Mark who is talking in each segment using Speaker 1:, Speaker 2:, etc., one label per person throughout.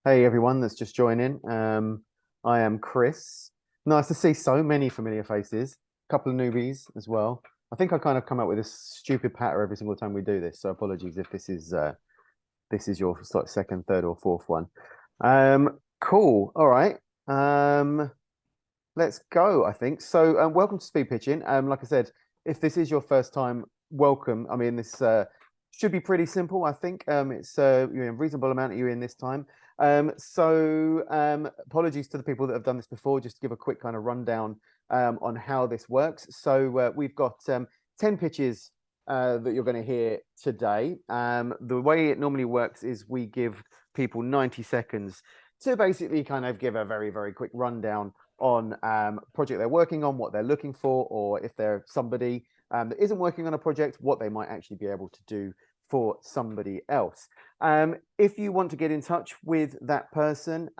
Speaker 1: Hey everyone that's just joining. I am Chris. Nice to see so many familiar faces. A couple of newbies as well. I think I kind of come up with this stupid patter every single time we do this, so apologies if this is your like second, third, or fourth one. Cool. All right. Um, let's go, I think. So, welcome to Speed Pitching. Like I said, if this is your first time, welcome. I mean, this should be pretty simple, I think. It's a reasonable amount of you in this time. Apologies to the people that have done this before, just to give a quick kind of rundown on how this works. So, we've got 10 pitches that you're going to hear today. The way it normally works is we give people 90 seconds to basically kind of give a very, very quick rundown on project they're working on, what they're looking for, or if they're somebody that isn't working on a project, what they might actually be able to do for somebody else. If you want to get in touch with that person,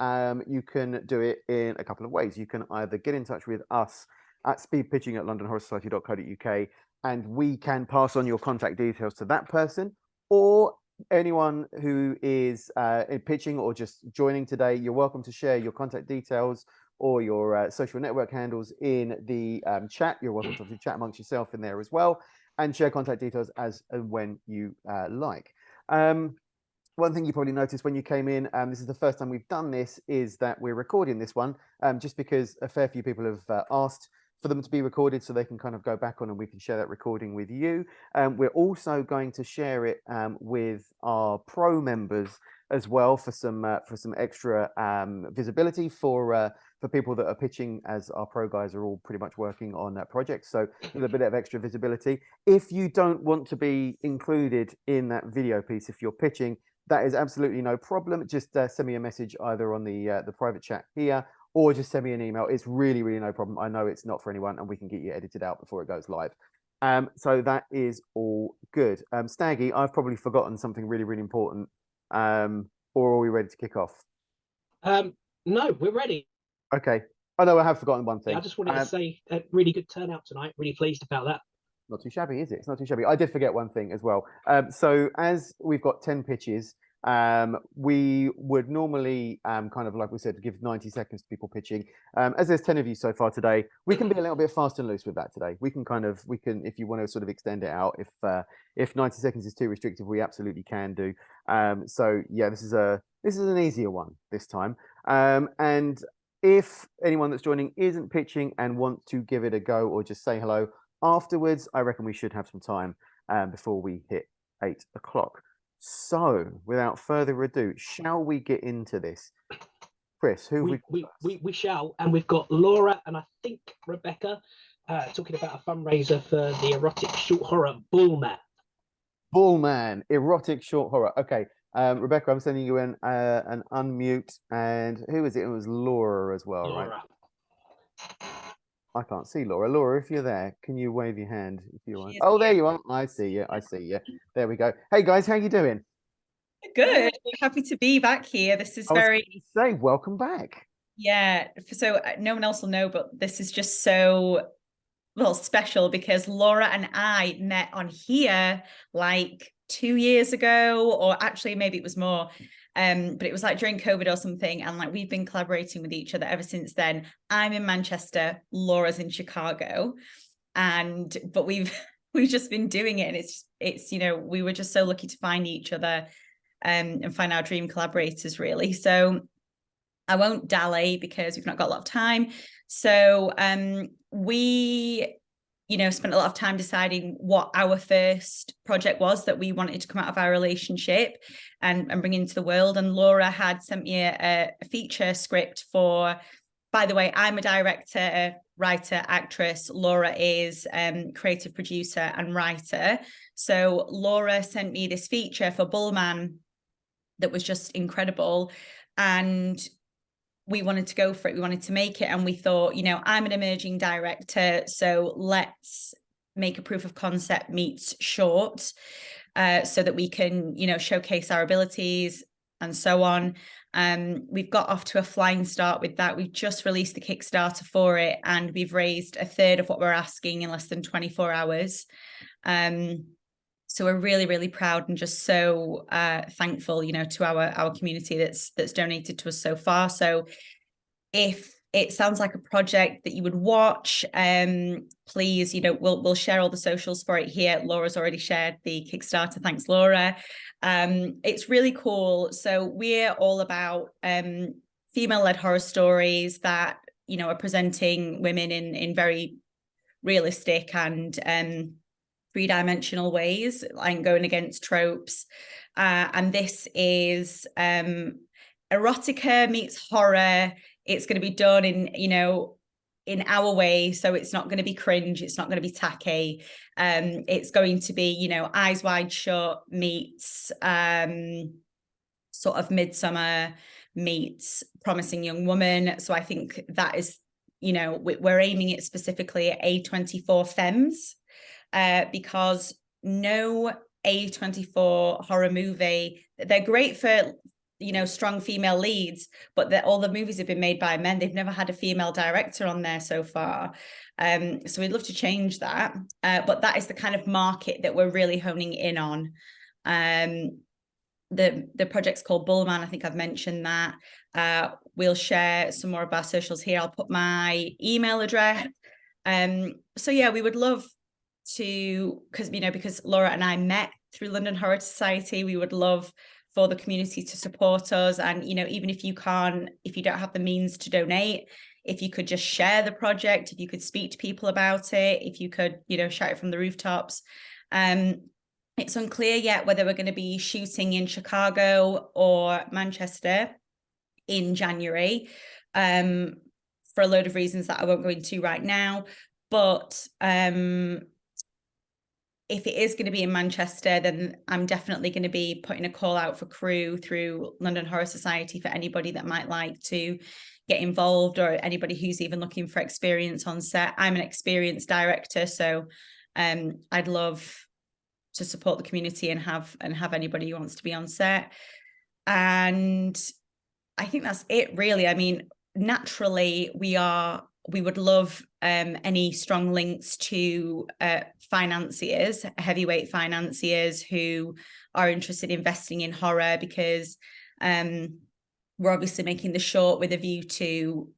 Speaker 1: you can do it in a couple of ways. You can either get in touch with us at speedpitching@londonhorrorsociety.co.uk, and we can pass on your contact details to that person, or anyone who is pitching or just joining today, you're welcome to share your contact details or your social network handles in the chat. You're welcome to chat amongst yourself in there as well, and share contact details as and when you like. One thing you probably noticed when you came in, this is the first time we've done this, is that we're recording this one, just because a fair few people have asked for them to be recorded so they can kind of go back on and we can share that recording with you. We're also going to share it with our pro members as well for some extra visibility for people that are pitching, as our pro guys are all pretty much working on that project. So a little bit of extra visibility. If you don't want to be included in that video piece, if you're pitching, that is absolutely no problem. Just send me a message either on the private chat here, or just send me an email. It's really, really no problem. I know it's not for anyone, and we can get you edited out before it goes live. So that is all good. Staggy, I've probably forgotten something really, really important. Or are we ready to kick off?
Speaker 2: No, we're ready.
Speaker 1: Okay. Oh no, I have forgotten one thing.
Speaker 2: I just wanted to say a really good turnout tonight. Really pleased about that.
Speaker 1: Not too shabby, is it? It's not too shabby. I did forget one thing as well. So as we've got 10 pitches, we would normally kind of, like we said, give 90 seconds to people pitching. As there's 10 of you so far today, we can be a little bit fast and loose with that today. We can, if you want to sort of extend it out, if 90 seconds is too restrictive, we absolutely can do. So yeah, this is an easier one this time. And if anyone that's joining isn't pitching and wants to give it a go or just say hello afterwards, I reckon we should have some time before we hit 8 o'clock. So, without further ado, shall we get into this? Chris, who
Speaker 2: we shall, and we've got Laura and I think Rebecca talking about a fundraiser for the erotic short horror Bullman.
Speaker 1: Bullman, erotic short horror. Okay, Rebecca, I'm sending you an unmute, and who is it? It was Laura as well,
Speaker 2: Laura.
Speaker 1: right? I can't see Laura. Laura, if you're there, can you wave your hand if you want? Oh, there you are. I see you. I see you. There we go. Hey guys, how you doing?
Speaker 3: Good. Happy to be back here. This is very
Speaker 1: say welcome back.
Speaker 3: Yeah. So no one else will know, but this is just so special because Laura and I met on here like 2 years ago, or actually maybe it was more. But it was like during COVID or something, and like we've been collaborating with each other ever since then. I'm in Manchester, Laura's in Chicago, but we've just been doing it, and it's we were just so lucky to find each other and find our dream collaborators, really. So I won't dally because we've not got a lot of time. So we spent a lot of time deciding what our first project was that we wanted to come out of our relationship and bring into the world. And Laura had sent me a feature script for, by the way, I'm a director, writer, actress. Laura is creative producer and writer. So Laura sent me this feature for Bullman that was just incredible. And we wanted to go for it. We wanted to make it. And we thought, I'm an emerging director, so let's make a proof of concept meets short so that we can, showcase our abilities and so on. We've got off to a flying start with that. We've just released the Kickstarter for it, and we've raised a third of what we're asking in less than 24 hours. So we're really, really proud and just so thankful, you know, to our community that's donated to us so far. So if it sounds like a project that you would watch, please, you know, we'll share all the socials for it here. Laura's already shared the Kickstarter. Thanks, Laura. It's really cool. So we're all about female-led horror stories that, you know, are presenting women in very realistic and three-dimensional ways, like going against tropes. And this is erotica meets horror. It's going to be done in, you know, in our way. So it's not going to be cringe. It's not going to be tacky. It's going to be, you know, Eyes Wide Shut meets sort of Midsummer meets Promising Young Woman. So I think that is, you know, we're aiming it specifically at A24 femmes, because no A24 horror movie, they're great for, you know, strong female leads, but all the movies have been made by men. They've never had a female director on there so far. So we'd love to change that. But that is the kind of market that we're really honing in on. The project's called Bullman. I think I've mentioned that. We'll share some more of our socials here. I'll put my email address. So yeah, we would love to, because Laura and I met through London Horror Society, we would love for the community to support us. And, you know, even if you don't have the means to donate, if you could just share the project, if you could speak to people about it, if you could, you know, shout it from the rooftops. It's unclear yet whether we're going to be shooting in Chicago or Manchester in January, for a load of reasons that I won't go into right now. But if it is going to be in Manchester, then I'm definitely going to be putting a call out for crew through London Horror Society for anybody that might like to get involved, or anybody who's even looking for experience on set. I'm an experienced director, so I'd love to support the community and have anybody who wants to be on set. And I think that's it, really. I mean, naturally, we would love any strong links to financiers, heavyweight financiers who are interested in investing in horror, because we're obviously making the short with a view to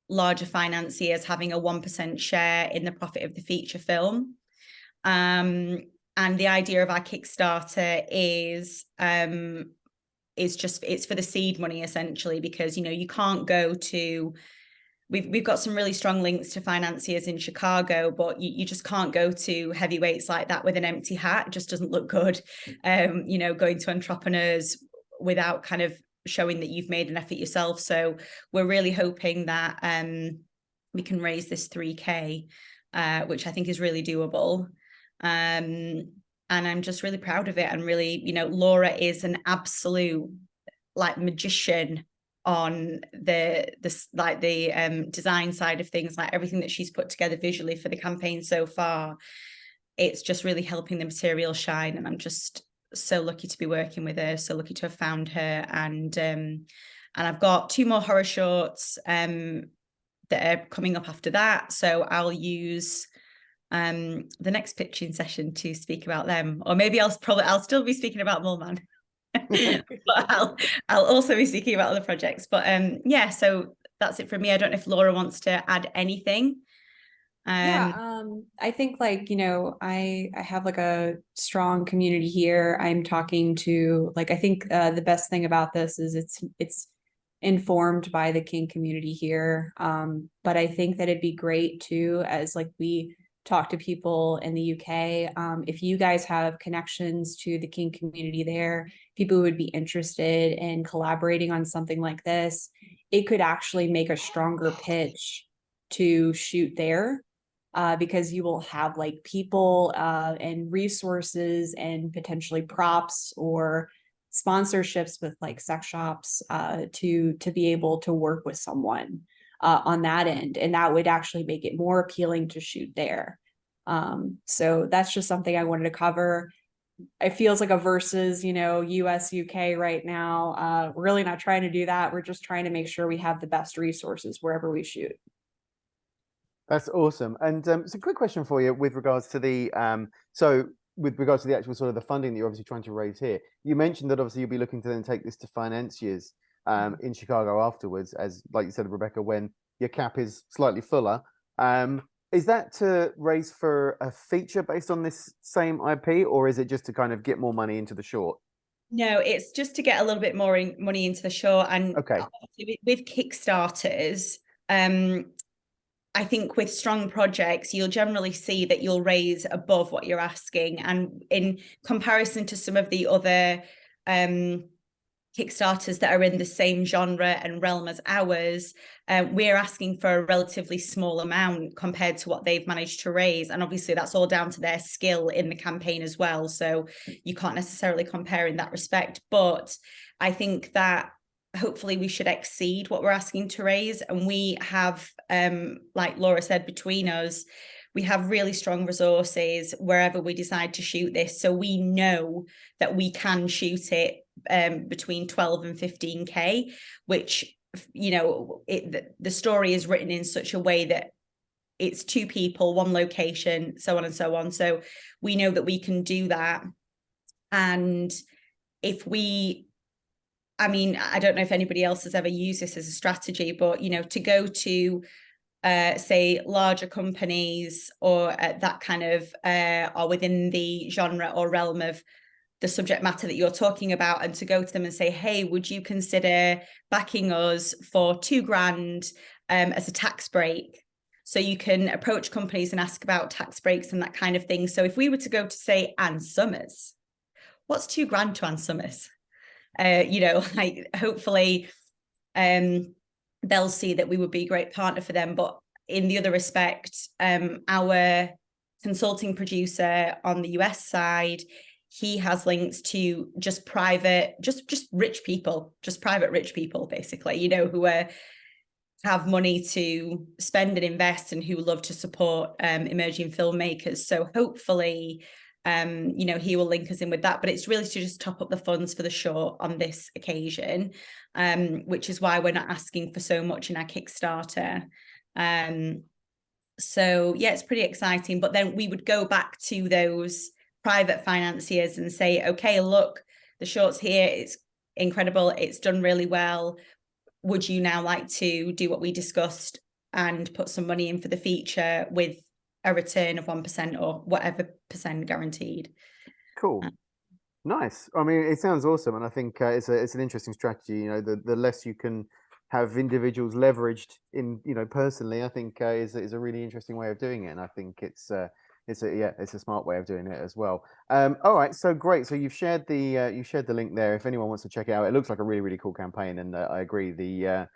Speaker 3: larger financiers having a 1% share in the profit of the feature film. And the idea of our Kickstarter is it's for the seed money, essentially, because, you know, you can't go to, we've got some really strong links to financiers in Chicago, but you just can't go to heavyweights like that with an empty hat. It just doesn't look good. You know, going to entrepreneurs without kind of showing that you've made an effort yourself. So we're really hoping that we can raise this 3K, which I think is really doable. And I'm just really proud of it. And really, you know, Laura is an absolute like magician on the design side of things, like everything that she's put together visually for the campaign so far. It's just really helping the material shine, and I'm just so lucky to be working with her, so lucky to have found her. And I've got 2 more horror shorts that are coming up after that, so I'll use the next pitching session to speak about them, or maybe I'll still be speaking about Mullman. But I'll also be speaking about other projects. But yeah, so that's it from me. I don't know if Laura wants to add anything.
Speaker 4: I think, like, you know, I have like a strong community here. I'm talking to, like, I think the best thing about this is it's informed by the kink community here. But I think that it'd be great too, as like we talk to people in the UK. If you guys have connections to the kink community there, people who would be interested in collaborating on something like this, it could actually make a stronger pitch to shoot there, because you will have like people and resources and potentially props or sponsorships with like sex shops to be able to work with someone on that end, and that would actually make it more appealing to shoot there. So that's just something I wanted to cover. It feels like a versus, you know, US, UK right now. We're really not trying to do that. We're just trying to make sure we have the best resources wherever we shoot.
Speaker 1: That's awesome. And so quick question for you with regards to the so with regards to the actual sort of the funding that you're obviously trying to raise here, you mentioned that obviously you'll be looking to then take this to financiers in Chicago afterwards, as like you said, Rebecca, when your cap is slightly fuller. Is that to raise for a feature based on this same IP, or is it just to kind of get more money into the short?
Speaker 3: No, it's just to get a little bit more money into the short. And
Speaker 1: Okay.
Speaker 3: with Kickstarters, I think with strong projects, you'll generally see that you'll raise above what you're asking. And in comparison to some of the other Kickstarters that are in the same genre and realm as ours, we're asking for a relatively small amount compared to what they've managed to raise. And obviously that's all down to their skill in the campaign as well. So you can't necessarily compare in that respect. But I think that hopefully we should exceed what we're asking to raise. And we have, like Laura said, between us, we have really strong resources wherever we decide to shoot this. So we know that we can shoot it between 12 and 15K, which, you know, the story is written in such a way that it's 2 people, 1 location, so on and so on. So we know that we can do that. And if we, I mean, I don't know if anybody else has ever used this as a strategy, but, you know, to go to say larger companies or that kind of are within the genre or realm of the subject matter that you're talking about, and to go to them and say, hey, would you consider backing us for $2,000 as a tax break? So you can approach companies and ask about tax breaks and that kind of thing. So if we were to go to say Ann Summers, what's $2,000 to Ann Summers? You know, like hopefully they'll see that we would be a great partner for them. But in the other respect, our consulting producer on the US side, he has links to just private, just rich people, just private rich people, basically, you know, who have money to spend and invest and who love to support emerging filmmakers. So hopefully, you know, he will link us in with that. But it's really to just top up the funds for the short on this occasion, which is why we're not asking for so much in our Kickstarter. So yeah, it's pretty exciting. But then we would go back to those private financiers and say, okay, look, the short's here, it's incredible, it's done really well. Would you now like to do what we discussed and put some money in for the feature with a return of 1% or whatever percent guaranteed?
Speaker 1: Cool. Nice. I mean, it sounds awesome, and I think it's an interesting strategy. You know, the less you can have individuals leveraged in, you know, personally, I think is a really interesting way of doing it, and I think it's a smart way of doing it as well. All right, so great. So you've shared the link there. If anyone wants to check it out, it looks like a really cool campaign, and I agree. The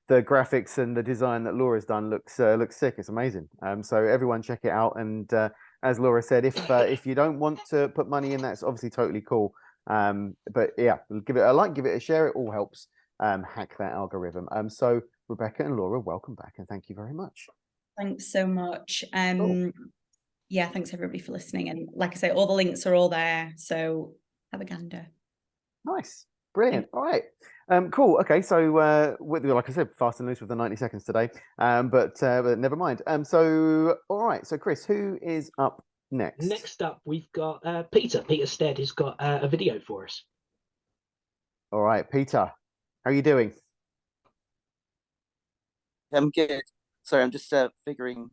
Speaker 1: graphics and the design that Laura's done looks sick. It's amazing. So everyone check it out. And as Laura said, if you don't want to put money in, that's obviously totally cool. But yeah, give it a like, give it a share. It all helps hack that algorithm. So Rebecca and Laura, welcome back, and thank you very much.
Speaker 3: Thanks so much.
Speaker 1: Cool.
Speaker 3: Yeah, thanks everybody for listening. And like I say, all the links are all there. So have a gander.
Speaker 1: Nice. Brilliant. All right. Cool. Okay. So, like I said, fast and loose with the 90 seconds today. But never mind. So, all right. So, Chris, who is up next?
Speaker 2: Next up, we've got Peter. Peter Stead has got a video for us.
Speaker 1: All right, Peter. How are you doing?
Speaker 5: I'm good. Sorry, I'm just figuring.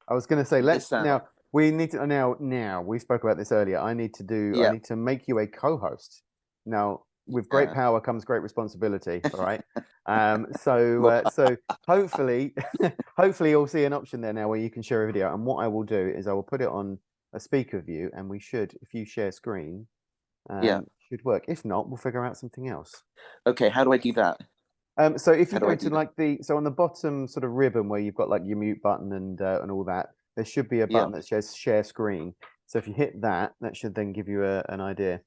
Speaker 1: I was going to say, let's
Speaker 5: this out.
Speaker 1: now. We need to now. We spoke about this earlier. I need to make you a co-host. Now, with great power comes great responsibility. All right. So hopefully you'll see an option there now where you can share a video. And what I will do is I will put it on a speaker view, and we should, if you share screen, should work. If not, we'll figure out something else.
Speaker 5: Okay. How do I do that?
Speaker 1: So if you go to like so on the bottom sort of ribbon where you've got like your mute button and all that, there should be a button that says share screen. So if you hit that, that should then give you an idea.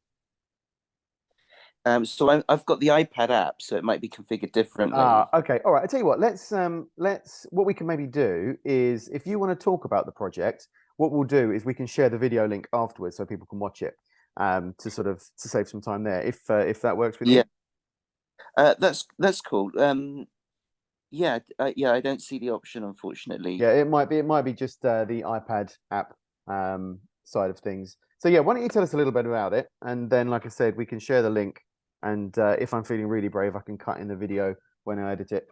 Speaker 5: So I've got the iPad app, so it might be configured differently.
Speaker 1: Okay. All right. I tell you what. Let's what we can maybe do is, if you want to talk about the project, what we'll do is we can share the video link afterwards so people can watch it. To save some time there, if that works with you.
Speaker 5: That's cool. I don't see the option, unfortunately.
Speaker 1: Yeah, it might be just the iPad app side of things. So yeah, why don't you tell us a little bit about it, and then, like I said, we can share the link. And if I'm feeling really brave, I can cut in the video when I edit it.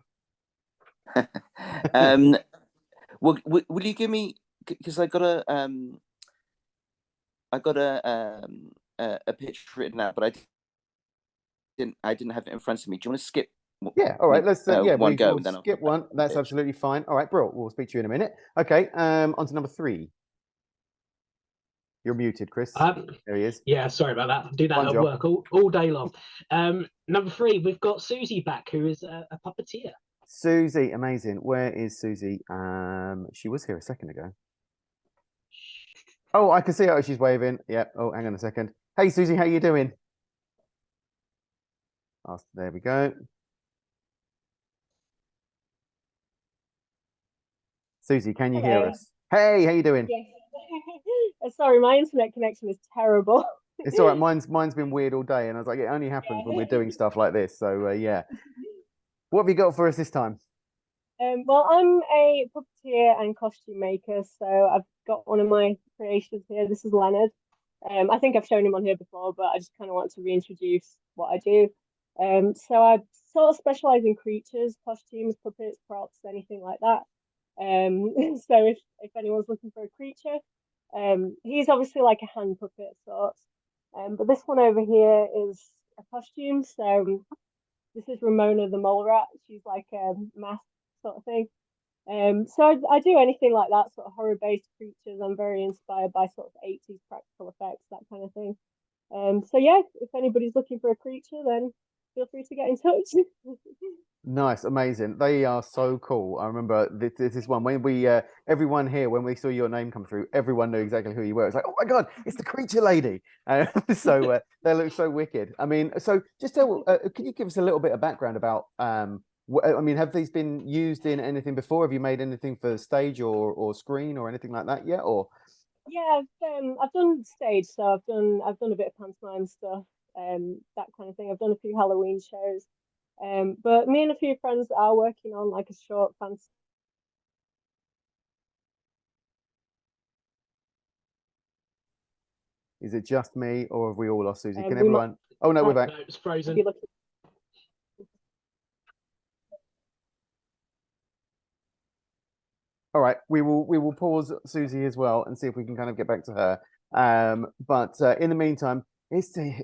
Speaker 5: Well, will you give me, because I got a picture written out, but I didn't have it in front of me. Do you want to skip?
Speaker 1: Yeah, all right. Let's yeah,
Speaker 5: one go,
Speaker 1: we'll
Speaker 5: and then I'll
Speaker 1: skip
Speaker 5: come back
Speaker 1: one.
Speaker 5: to the
Speaker 1: That's
Speaker 5: pitch.
Speaker 1: absolutely fine. All right, bro. We'll speak to you in a minute. Okay. On to number 3. You're muted, Chris. There he is.
Speaker 2: Yeah, sorry about that. I do that
Speaker 1: One
Speaker 2: at
Speaker 1: job.
Speaker 2: work all day long. Number 3, we've got Susie back, who is a puppeteer.
Speaker 1: Susie, amazing. Where is Susie? She was here a second ago. Oh, I can see her. She's waving. Yeah. Oh, hang on a second. Hey, Susie, how you doing? Oh, there we go. Susie, can you hear
Speaker 6: Hello.
Speaker 1: us? Hey, how you doing?
Speaker 6: Yes. Sorry, my internet connection is terrible.
Speaker 1: It's all right. Mine's been weird all day, and I was like, it only happens when we're doing stuff like this. So yeah. What have you got for us this time?
Speaker 6: Well, I'm a puppeteer and costume maker, so I've got one of my creations here. This is Leonard. I think I've shown him on here before, but I just kind of want to reintroduce what I do. So I sort of specialize in creatures, costumes, puppets, props, anything like that. So if anyone's looking for a creature, he's obviously like a hand puppet of sorts. But this one over here is a costume. So this is Ramona the mole rat. She's like a mask sort of thing. So I do anything like that, sort of horror-based creatures. I'm very inspired by sort of 80s practical effects, that kind of thing. So yeah, if anybody's looking for a creature, then feel free to get in touch.
Speaker 1: Nice, amazing. They are so cool. I remember this is one when we everyone here, when we saw your name come through, everyone knew exactly who you were. It's like, oh my god, it's the creature lady. So they look so wicked. I mean, so just tell, can you give us a little bit of background about I mean, have these been used in anything before? Have you made anything for stage or screen or anything like that yet? Or
Speaker 6: Yeah, I've done stage, so I've done a bit of pantomime stuff, that kind of thing. I've done a few Halloween shows. But me and a few friends are working on like a short fantasy.
Speaker 1: is it just me, or have we all lost Susie? Can
Speaker 6: We
Speaker 1: everyone? Oh no, we're back.
Speaker 2: No, it's frozen.
Speaker 6: be looking.
Speaker 1: All right, we will pause Susie as well and see if we can kind of get back to her. But in the meantime,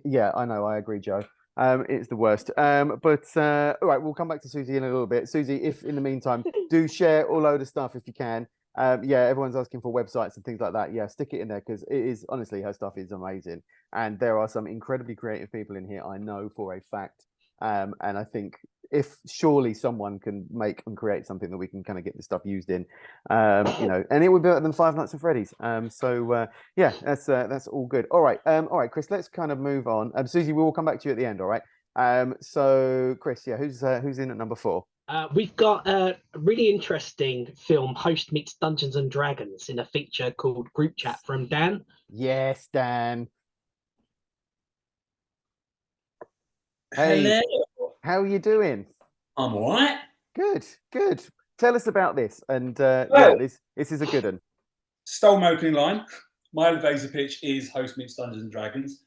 Speaker 1: yeah, I know, I agree, Joe. It's the worst. But all right, we'll come back to Susie in a little bit. Susie, if in the meantime, do share all load of stuff if you can. Yeah, everyone's asking for websites and things like that. Yeah, stick it in there because it is honestly, her stuff is amazing, and there are some incredibly creative people in here. I know for a fact. And I think if surely someone can make and create something that we can kind of get this stuff used in, you know, and it would be better than Five Nights at Freddy's. So yeah, that's all good. All right, Chris, let's kind of move on. Susie, we will come back to you at the end. All right. So Chris, yeah, who's in at number 4?
Speaker 2: We've got a really interesting film, Host Meets Dungeons and Dragons, in a feature called Group Chat from Dan.
Speaker 1: Yes, Dan. Hey,
Speaker 7: Hello.
Speaker 1: how are you doing?
Speaker 7: I'm all right.
Speaker 1: Good, good. Tell us about this. And yeah,
Speaker 7: Well-
Speaker 1: this is a good one.
Speaker 7: Stole my opening line. My elevator pitch is Host Meets Dungeons and Dragons.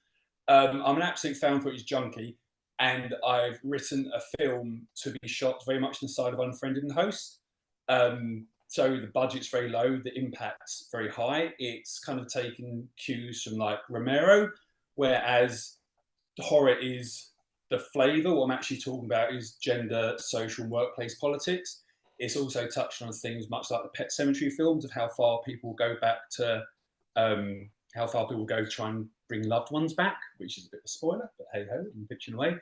Speaker 7: I'm an absolute found footage junkie, and I've written a film to be shot very much on the side of Unfriended and Host. So the budget's very low, the impact's very high. It's kind of taken cues from like Romero, whereas the horror is the flavour. What I'm actually talking about is gender, social, and workplace politics. It's also touched on things much like the Pet Sematary films of how far people go back to, how far people go to try and bring loved ones back, which is a bit of a spoiler, but hey ho, I'm pitching away.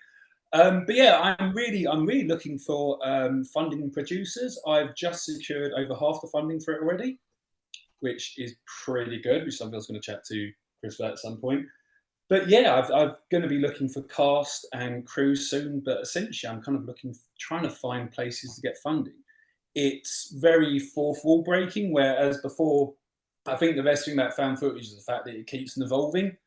Speaker 7: But yeah, I'm really looking for funding and producers. I've just secured over half the funding for it already, which is pretty good, which something I was going to chat to Chris about at some point. But yeah, I'm going to be looking for cast and crew soon. But essentially, I'm kind of trying to find places to get funding. It's very fourth wall breaking, whereas before, I think the best thing about found footage is the fact that it keeps evolving.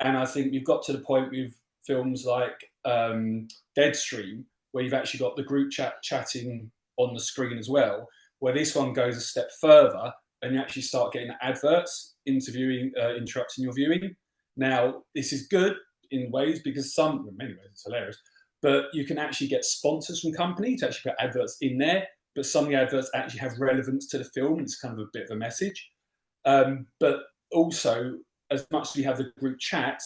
Speaker 7: And I think we've got to the point with films like Deadstream, where you've actually got the group chatting on the screen as well, where this one goes a step further and you actually start getting adverts interrupting your viewing. Now, this is good in ways because in many ways it's hilarious, but you can actually get sponsors from companies to actually put adverts in there, but some of the adverts actually have relevance to the film. It's kind of a bit of a message. But also, as much as we have the group chat,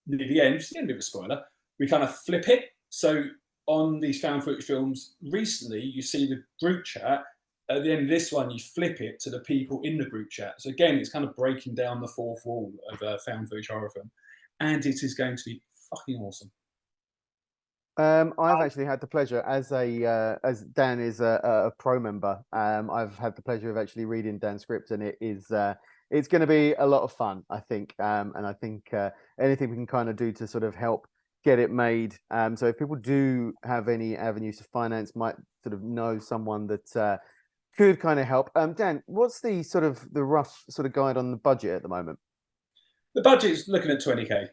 Speaker 7: near the end, just a bit of a spoiler, we kind of flip it. So on these found footage films recently, you see the group chat. At the end of this one, you flip it to the people in the group chat. So again, it's kind of breaking down the fourth wall of a found footage horror film. And it is going to be fucking awesome.
Speaker 1: I've actually had the pleasure as Dan is a pro member. I've had the pleasure of actually reading Dan's script, and it's going to be a lot of fun, I think. And I think anything we can kind of do to sort of help get it made. So if people do have any avenues to finance, might sort of know someone that could kind of help. Dan, what's the rough sort of guide on the budget at the moment?
Speaker 7: The budget is looking at 20k.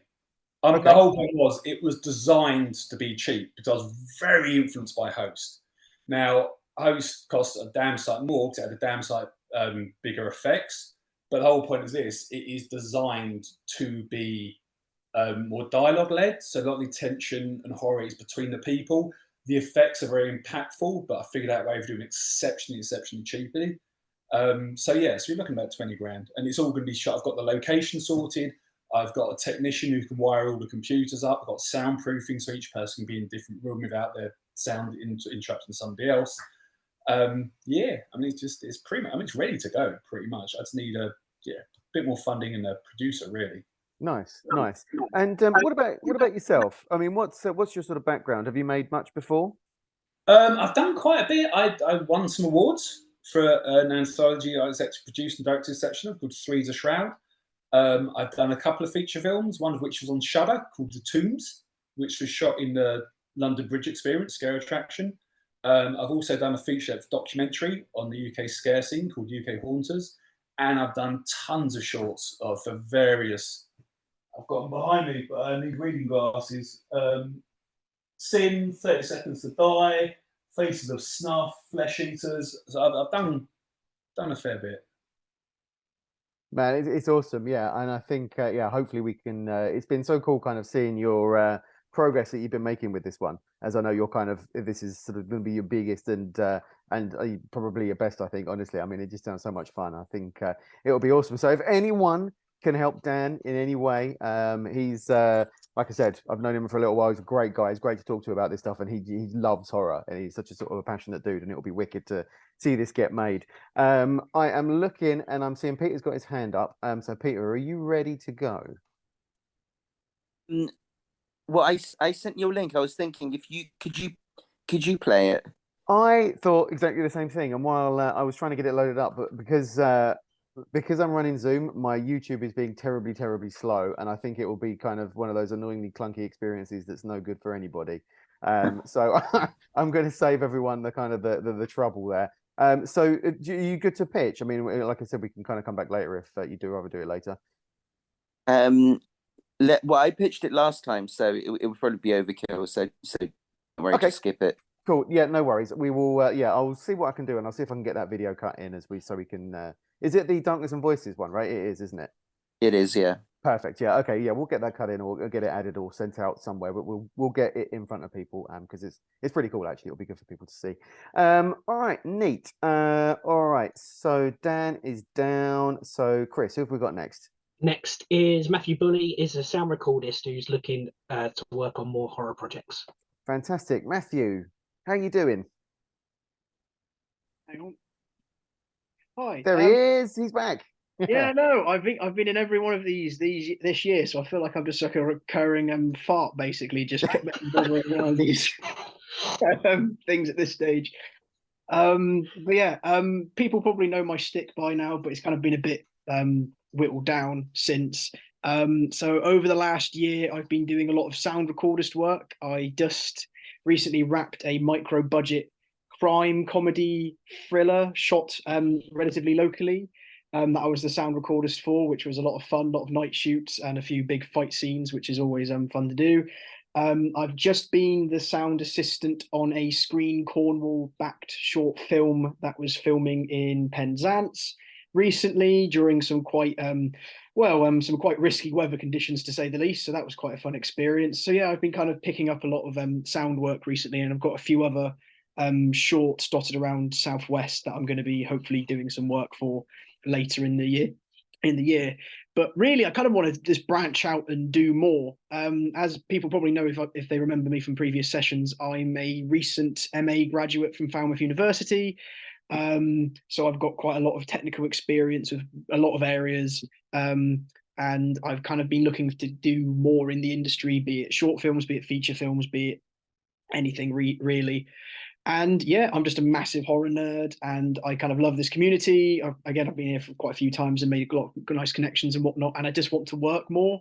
Speaker 1: Okay.
Speaker 7: The whole point was it was designed to be cheap because I was very influenced by Host. Now, Host cost a damn sight more because it had a damn sight bigger effects. But the whole point is this: it is designed to be more dialogue-led. So a lot of the tension and horror is between the people. The effects are very impactful, but I figured out a way of doing it exceptionally cheaply. So yeah, so you're looking at about 20 grand, and it's all going to be shot. I've got the location sorted. I've got a technician who can wire all the computers up. I've got soundproofing, so each person can be in a different room without their sound interrupting somebody else. Yeah, I mean, it's pretty much, I mean, it's ready to go pretty much. I just need a bit more funding and a producer, really.
Speaker 1: Nice. And what about yourself? I mean, what's your sort of background? Have you made much before?
Speaker 7: I've done quite a bit. I won some awards for an anthology I was actually produced and directed section of called Three's a Shroud. I've done a couple of feature films, one of which was on Shudder called The Tombs, which was shot in the London Bridge Experience scare attraction. I've also done a feature documentary on the UK scare scene called UK Haunters, and I've done tons of shorts for various. I've got them behind me, but I need reading glasses. Sin, 30 Seconds to Die, Faces of Snuff, Flesh Eaters. So I've done a fair bit.
Speaker 1: Man, it's awesome, yeah. And I think, hopefully we can. It's been so cool, kind of seeing your progress that you've been making with this one. As I know, you're kind of this is sort of going to be your biggest and probably your best. I think, honestly, I mean, it just sounds so much fun. I think it'll be awesome. So if anyone can help Dan in any way, he's like I said, I've known him for a little while. He's a great guy. He's great to talk to about this stuff, and he loves horror, and he's such a sort of a passionate dude. And it'll be wicked to see this get made. I am looking, and I'm seeing Peter's got his hand up. So Peter, are you ready to go?
Speaker 5: Well, I sent you a link. I was thinking if you could you play it?
Speaker 1: I thought exactly the same thing, and while I was trying to get it loaded up, but because I'm running Zoom, my YouTube is being terribly slow, and I think it will be kind of one of those annoyingly clunky experiences that's no good for anybody. So I'm going to save everyone the kind of the trouble there. So are you good to pitch? I mean, like I said, we can kind of come back later if you do rather do it later.
Speaker 5: Well, I pitched it last time, so it would probably be overkill. So don't worry,
Speaker 1: Okay.
Speaker 5: just skip it.
Speaker 1: Cool. Yeah, no worries. We will. I'll see what I can do, and I'll see if I can get that video cut in so we can. Is it the Darkness and Voices one, right? It is, isn't it?
Speaker 5: It is, yeah.
Speaker 1: Perfect. Yeah. Okay. Yeah, we'll get that cut in, or we'll get it added or sent out somewhere. But we'll get it in front of people, because it's pretty cool actually. It'll be good for people to see. All right. Neat. All right. So Dan is down. So Chris, who have we got next?
Speaker 2: Next is Matthew Bully, is a sound recordist who's looking to work on more horror projects.
Speaker 1: Fantastic, Matthew. How are you doing?
Speaker 8: Hang on. Hi.
Speaker 1: There he is. He's back.
Speaker 8: Yeah, no, I've been in every one of these this year, so I feel like I'm just like a recurring fart, basically, just bothering around these things at this stage. But yeah, people probably know my shtick by now, but it's kind of been a bit whittled down since. So over the last year, I've been doing a lot of sound recordist work. I just recently wrapped a micro budget crime comedy thriller shot relatively locally. That I was the sound recordist for, which was a lot of fun, a lot of night shoots and a few big fight scenes, which is always fun to do. I've just been the sound assistant on a Screen Cornwall backed short film that was filming in Penzance. recently during some quite some quite risky weather conditions, to say the least. So that was quite a fun experience. So yeah, I've been kind of picking up a lot of sound work recently, and I've got a few other shorts dotted around Southwest that I'm going to be hopefully doing some work for later in the year. But really, I kind of want to just branch out and do more. As people probably know, if they remember me from previous sessions, I'm a recent MA graduate from Falmouth University. So I've got quite a lot of technical experience with a lot of areas. And I've kind of been looking to do more in the industry, be it short films, be it feature films, be it anything really. And yeah, I'm just a massive horror nerd, and I kind of love this community. I've been here for quite a few times and made a lot of nice connections and whatnot, and I just want to work more.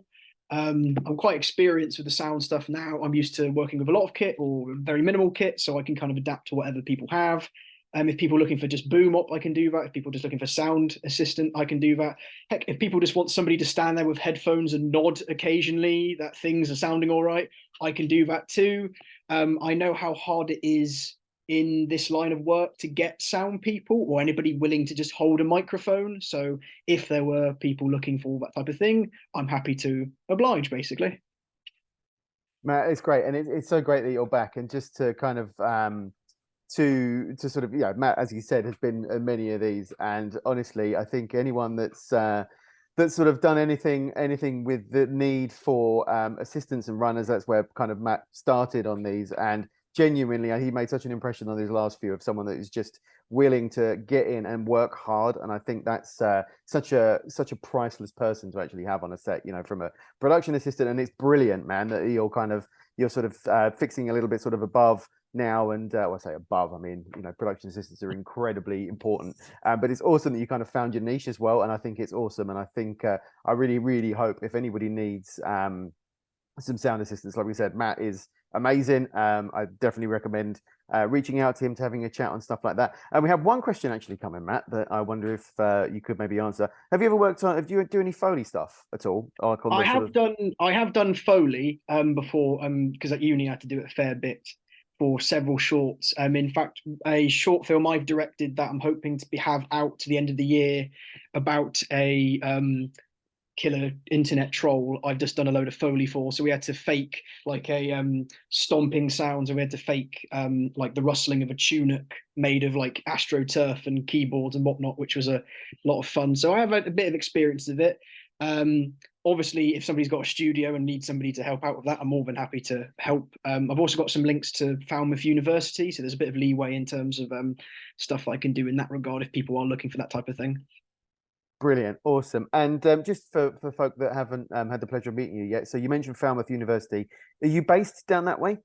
Speaker 8: I'm quite experienced with the sound stuff now. I'm used to working with a lot of kit or very minimal kit, so I can kind of adapt to whatever people have. If people are looking for just boom op, I can do that. If people are just looking for sound assistant, I can do that. Heck, if people just want somebody to stand there with headphones and nod occasionally that things are sounding all right, I can do that too. I know how hard it is in this line of work to get sound people or anybody willing to just hold a microphone. So if there were people looking for that type of thing, I'm happy to oblige, basically.
Speaker 1: Matt, it's great, and it's so great that you're back. And just to kind of to sort of, yeah, Matt, as you said, has been in many of these, and honestly, I think anyone that's sort of done anything with the need for assistants and runners, that's where kind of Matt started on these. And genuinely, he made such an impression on these last few of someone that is just willing to get in and work hard. And I think that's such a priceless person to actually have on a set, you know, from a production assistant. And it's brilliant, man, that you're sort of fixing a little bit sort of above now. And I say above, I mean, you know, production assistants are incredibly important, but it's awesome that you kind of found your niche as well. And I think it's awesome. And I think I really hope if anybody needs some sound assistance, like we said, Matt is amazing. I definitely recommend reaching out to him, to having a chat on stuff like that. And we have one question actually coming, Matt, that I wonder if you could maybe answer. Have you ever worked on? Do you do any Foley stuff at all?
Speaker 8: I have done Foley before, because at uni I had to do it a fair bit for several shorts. In fact, a short film I've directed that I'm hoping to have out to the end of the year about a killer internet troll, I've just done a load of Foley for. So we had to fake like a stomping sounds, and we had to fake like the rustling of a tunic made of like astroturf and keyboards and whatnot, which was a lot of fun. So I have a bit of experience with it. Obviously, if somebody's got a studio and needs somebody to help out with that, I'm more than happy to help. I've also got some links to Falmouth University, so there's a bit of leeway in terms of stuff I can do in that regard if people are looking for that type of thing.
Speaker 1: Brilliant, awesome. And just for folk that haven't had the pleasure of meeting you yet, so you mentioned Falmouth University. Are you based down that way?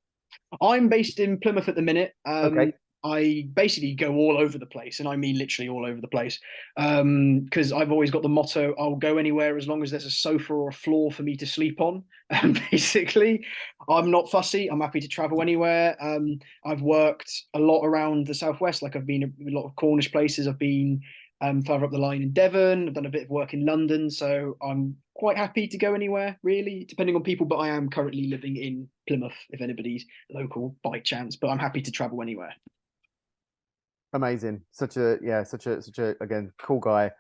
Speaker 8: I'm based in Plymouth at the minute.
Speaker 1: Okay.
Speaker 8: I basically go all over the place, and I mean literally all over the place, because I've always got the motto, I'll go anywhere as long as there's a sofa or a floor for me to sleep on. And basically, I'm not fussy. I'm happy to travel anywhere. I've worked a lot around the Southwest, like I've been a lot of Cornish places. I've been further up the line in Devon. I've done a bit of work in London, so I'm quite happy to go anywhere, really, depending on people. But I am currently living in Plymouth, if anybody's local by chance. But I'm happy to travel anywhere.
Speaker 1: Amazing. Such a again, cool guy.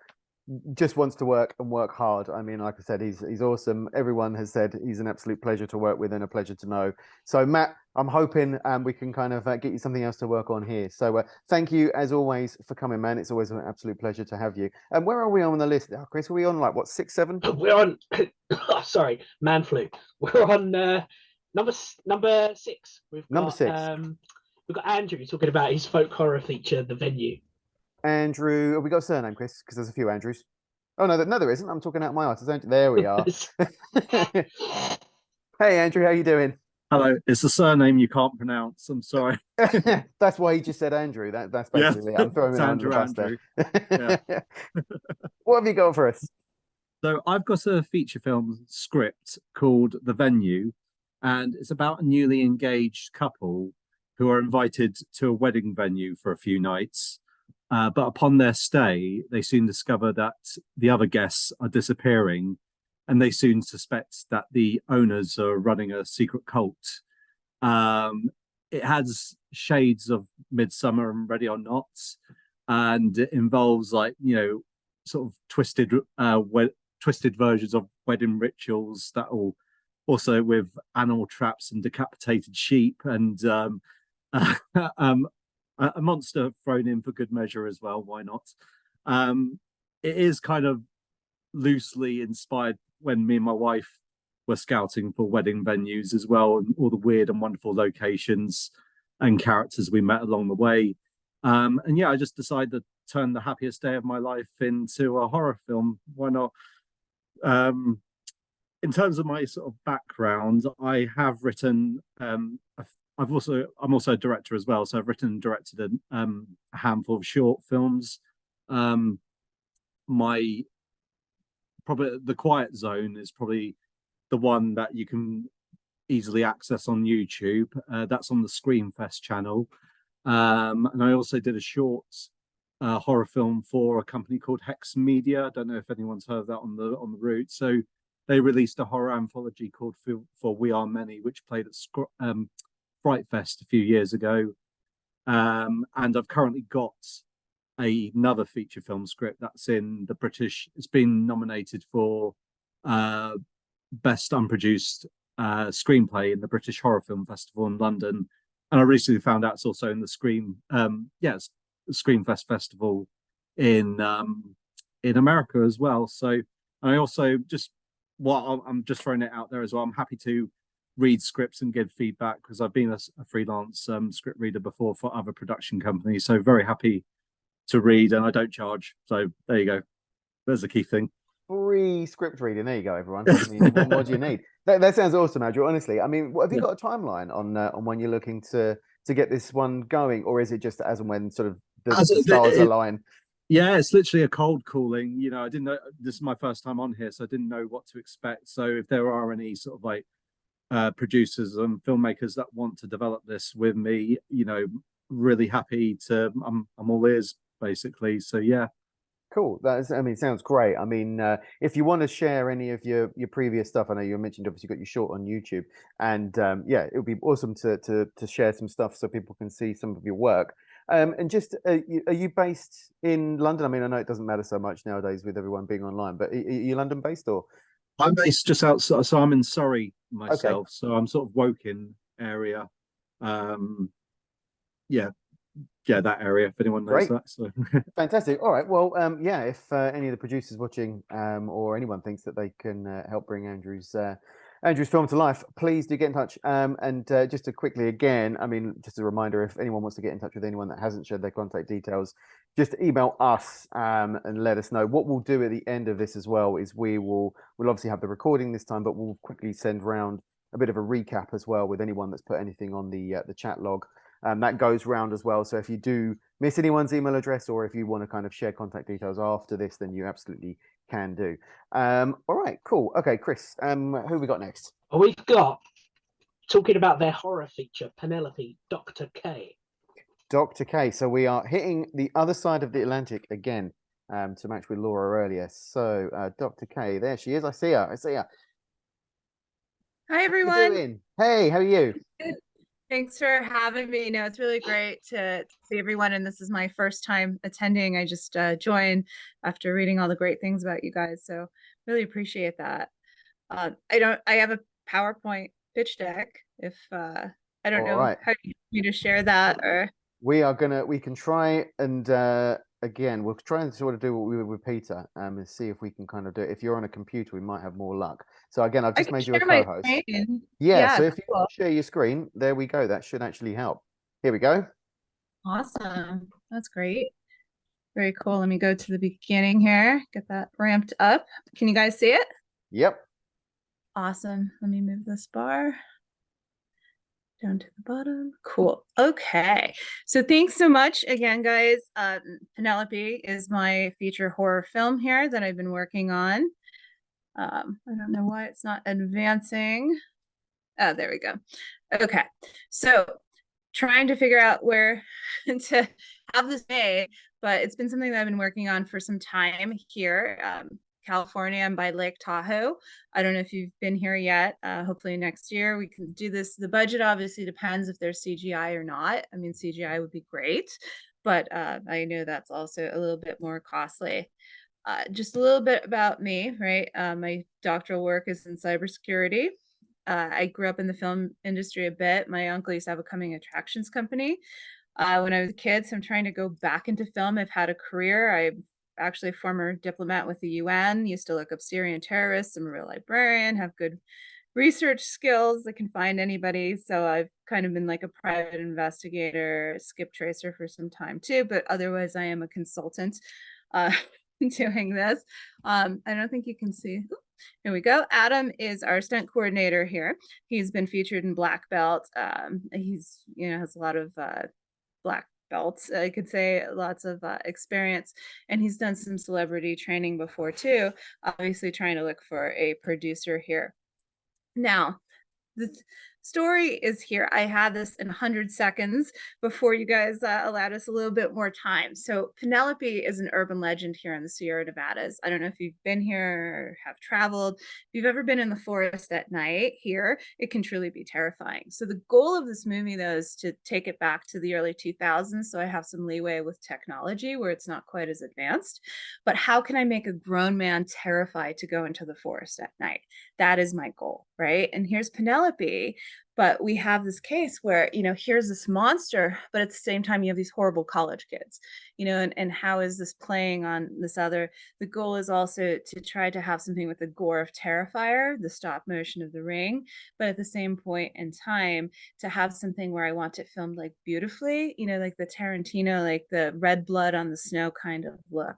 Speaker 1: Just wants to work and work hard. I mean, like I said, he's awesome. Everyone has said he's an absolute pleasure to work with and a pleasure to know. So Matt, I'm hoping we can kind of get you something else to work on here. So thank you as always for coming, man. It's always an absolute pleasure to have you. And where are we on the list? Chris, are we on like what, 6, 7?
Speaker 2: We're on sorry, man flu. We're on number 6. We've got
Speaker 1: number 6.
Speaker 2: We've got Andrew talking about his folk horror feature, The Venue.
Speaker 1: Andrew, have we got a surname, Chris? Because there's a few Andrews. Oh no, there isn't. I'm talking out my arse. There we are. Hey Andrew, how you doing?
Speaker 9: Hello. It's a surname you can't pronounce. I'm sorry.
Speaker 1: That's why he just said Andrew. That's basically I'm throwing him under the bus there. Yeah. What have you got for us?
Speaker 9: So I've got a feature film script called The Venue, and it's about a newly engaged couple who are invited to a wedding venue for a few nights. But upon their stay, they soon discover that the other guests are disappearing, and they soon suspect that the owners are running a secret cult. It has shades of Midsummer and Ready or Not, and it involves, like, you know, sort of twisted versions of wedding rituals that will also with animal traps and decapitated sheep and a monster thrown in for good measure as well. Why not? It is kind of loosely inspired when me and my wife were scouting for wedding venues as well, and all the weird and wonderful locations and characters we met along the way. And yeah, I just decided to turn the happiest day of my life into a horror film. Why not? In terms of my sort of background, I have written. I'm also a director as well, so I've written and directed a handful of short films. My probably The Quiet Zone is probably the one that you can easily access on YouTube. That's on the Screamfest channel. And I also did a short horror film for a company called Hex Media. I don't know if anyone's heard of that on the route. So they released a horror anthology called For We Are Many, which played at Fright Fest a few years ago. And I've currently got another feature film script that's in the British. It's been nominated for best unproduced screenplay in the British Horror Film Festival in London, and I recently found out it's also in the Screamfest Festival in America as well. So I also I'm just throwing it out there as well. I'm happy to read scripts and give feedback because I've been a freelance script reader before for other production companies. So very happy to read, and I don't charge. So there you go. There's the key thing.
Speaker 1: Free script reading. There you go, everyone. I mean, what more do you need? That sounds awesome, Andrew. Honestly, I mean, have you got a timeline on when you're looking to get this one going, or is it just as and when sort of the stars align?
Speaker 9: Yeah, it's literally a cold calling. You know, I didn't know, this is my first time on here, so I didn't know what to expect. So if there are any sort of like producers and filmmakers that want to develop this with me, you know, really happy to. I'm all ears basically. So yeah.
Speaker 1: Cool. I mean, sounds great. I mean, if you want to share any of your previous stuff, I know you mentioned obviously you got your short on YouTube, and yeah, it would be awesome to share some stuff so people can see some of your work. And just, are you based in London? I mean, I know it doesn't matter so much nowadays with everyone being online, but are you London based or?
Speaker 9: I'm based just outside, so I'm in Surrey myself. Okay. So I'm sort of Woking area. Yeah, that area, if anyone knows that. So
Speaker 1: fantastic. All right. Well, yeah, if any of the producers watching or anyone thinks that they can help bring Andrew's film to life, please do get in touch. And just to quickly again, I mean, just a reminder, if anyone wants to get in touch with anyone that hasn't shared their contact details, just email us and let us know. What we'll do at the end of this as well is we'll obviously have the recording this time, but we'll quickly send round a bit of a recap as well with anyone that's put anything on the chat log. That goes round as well. So if you do miss anyone's email address, or if you want to kind of share contact details after this, then you absolutely can do. All right, cool. Okay, Chris, who we got next?
Speaker 2: We've got, talking about their horror feature, Penelope, Dr. K.
Speaker 1: Dr. K. So we are hitting the other side of the Atlantic again to match with Laura earlier. So Dr. K, there she is. I see her.
Speaker 10: Hi, everyone.
Speaker 1: How you doing? Hey, how are you?
Speaker 10: Good. Thanks for having me. No, it's really great to see everyone, and this is my first time attending. I just joined after reading all the great things about you guys, so really appreciate that. I have a PowerPoint pitch deck. If I don't know how you want me to share that, or
Speaker 1: we can try and again we'll try and sort of do what we would with Peter and see if we can kind of do it. If you're on a computer, we might have more luck. So again, I've just made you a co-host. Yeah, so if you want to share your screen, there we go. That should actually help. Here we go.
Speaker 10: Awesome. That's great. Very cool. Let me go to the beginning here. Get that ramped up. Can you guys see it?
Speaker 1: Yep.
Speaker 10: Awesome. Let me move this bar down to the bottom. Cool. Okay. So thanks so much again, guys. Penelope is my feature horror film here that I've been working on. I don't know why it's not advancing. Oh, there we go. Okay. So trying to figure out where to have this made, but it's been something that I've been working on for some time here. California and by Lake Tahoe. I don't know if you've been here yet. Hopefully next year we can do this. The budget obviously depends if there's CGI or not. I mean, CGI would be great, but I know that's also a little bit more costly. Just a little bit about me, right? My doctoral work is in cybersecurity. I grew up in the film industry a bit. My uncle used to have a coming attractions company when I was a kid, so I'm trying to go back into film. I've had a career. I'm actually a former diplomat with the UN, used to look up Syrian terrorists. I'm a real librarian, have good research skills. I can find anybody. So I've kind of been like a private investigator, skip tracer for some time too, but otherwise I am a consultant doing this. I don't think you can see. Here we go. Adam is our stunt coordinator here. He's been featured in Black Belt. He's, has a lot of black belts, I could say, lots of experience, and he's done some celebrity training before too, obviously trying to look for a producer here. Now, the story is here. I had this in 100 seconds before you guys allowed us a little bit more time. So Penelope is an urban legend here in the Sierra Nevadas. I don't know if you've been here or have traveled. If you've ever been in the forest at night here, it can truly be terrifying. So the goal of this movie, though, is to take it back to the early 2000s. So I have some leeway with technology where it's not quite as advanced. But how can I make a grown man terrified to go into the forest at night? That is my goal, right? And here's Penelope, but we have this case where, here's this monster, but at the same time, you have these horrible college kids, and how is this playing on this other? The goal is also to try to have something with the gore of Terrifier, the stop motion of The Ring, but at the same point in time, to have something where I want it filmed like beautifully, like the Tarantino, like the red blood on the snow kind of look.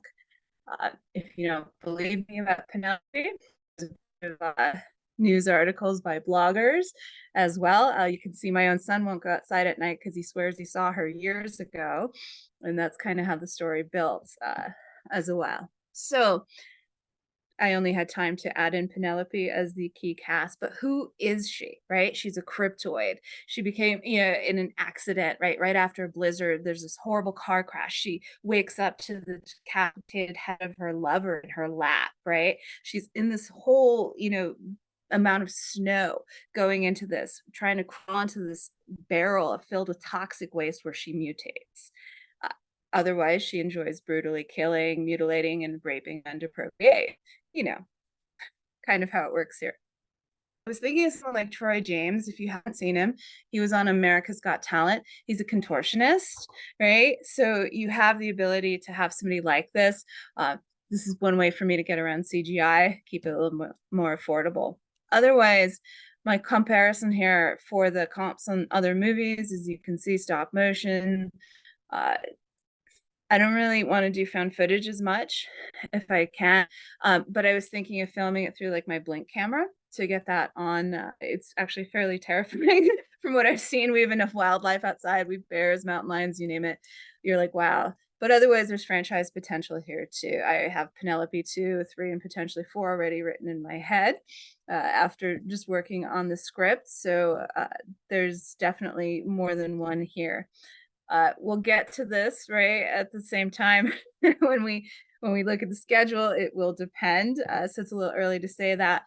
Speaker 10: If you don't believe me about Penelope, news articles by bloggers as well. You can see my own son won't go outside at night because he swears he saw her years ago. And that's kind of how the story built as well. So I only had time to add in Penelope as the key cast, but who is she, right? She's a cryptoid. She became, in an accident, right after a blizzard, there's this horrible car crash. She wakes up to the decapitated head of her lover in her lap, right? She's in this whole, amount of snow going into this, trying to crawl into this barrel filled with toxic waste where she mutates. Otherwise, she enjoys brutally killing, mutilating, and raping and procreate. Kind of how it works here. I was thinking of someone like Troy James. If you haven't seen him, he was on America's Got Talent. He's a contortionist, right? So you have the ability to have somebody like this. This is one way for me to get around CGI, keep it a little more affordable. Otherwise, my comparison here for the comps on other movies is you can see stop motion. I don't really want to do found footage as much if I can, but I was thinking of filming it through like my Blink camera to get that on. It's actually fairly terrifying from what I've seen. We have enough wildlife outside. We have bears, mountain lions, you name it. You're like, wow. But otherwise, there's franchise potential here too. I have Penelope 2, 3, and potentially 4 already written in my head after just working on the script. So there's definitely more than one here. We'll get to this right at the same time when we look at the schedule. It will depend, so it's a little early to say that.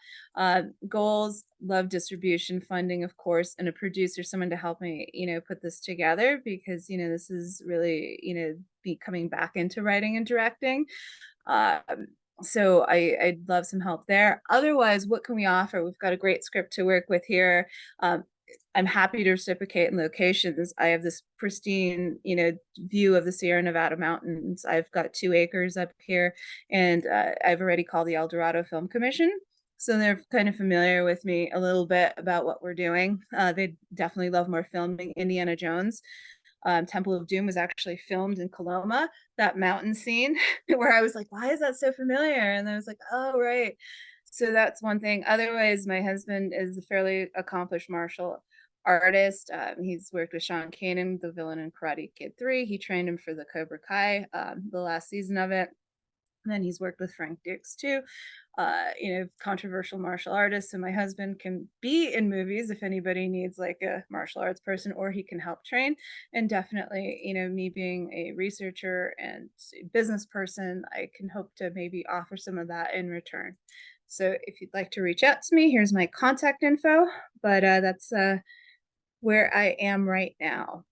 Speaker 10: Goals, love distribution, funding, of course, and a producer, someone to help me put this together, because this is really be coming back into writing and directing. So I'd love some help there. Otherwise, what can we offer? We've got a great script to work with here. I'm happy to reciprocate in locations. I have this pristine, view of the Sierra Nevada mountains. I've got 2 acres up here, and I've already called the El Dorado Film Commission. So they're kind of familiar with me a little bit about what we're doing. They definitely love more filming. Indiana Jones, Temple of Doom was actually filmed in Coloma, that mountain scene where I was like, why is that so familiar? And I was like, oh, right. So that's one thing. Otherwise, my husband is a fairly accomplished martial artist. He's worked with Sean Kanan, the villain in Karate Kid 3. He trained him for the Cobra Kai, the last season of it. And then he's worked with Frank Dux too, controversial martial artist. So my husband can be in movies if anybody needs like a martial arts person, or he can help train. And definitely, me being a researcher and business person, I can hope to maybe offer some of that in return. So if you'd like to reach out to me, here's my contact info, but that's where I am right now.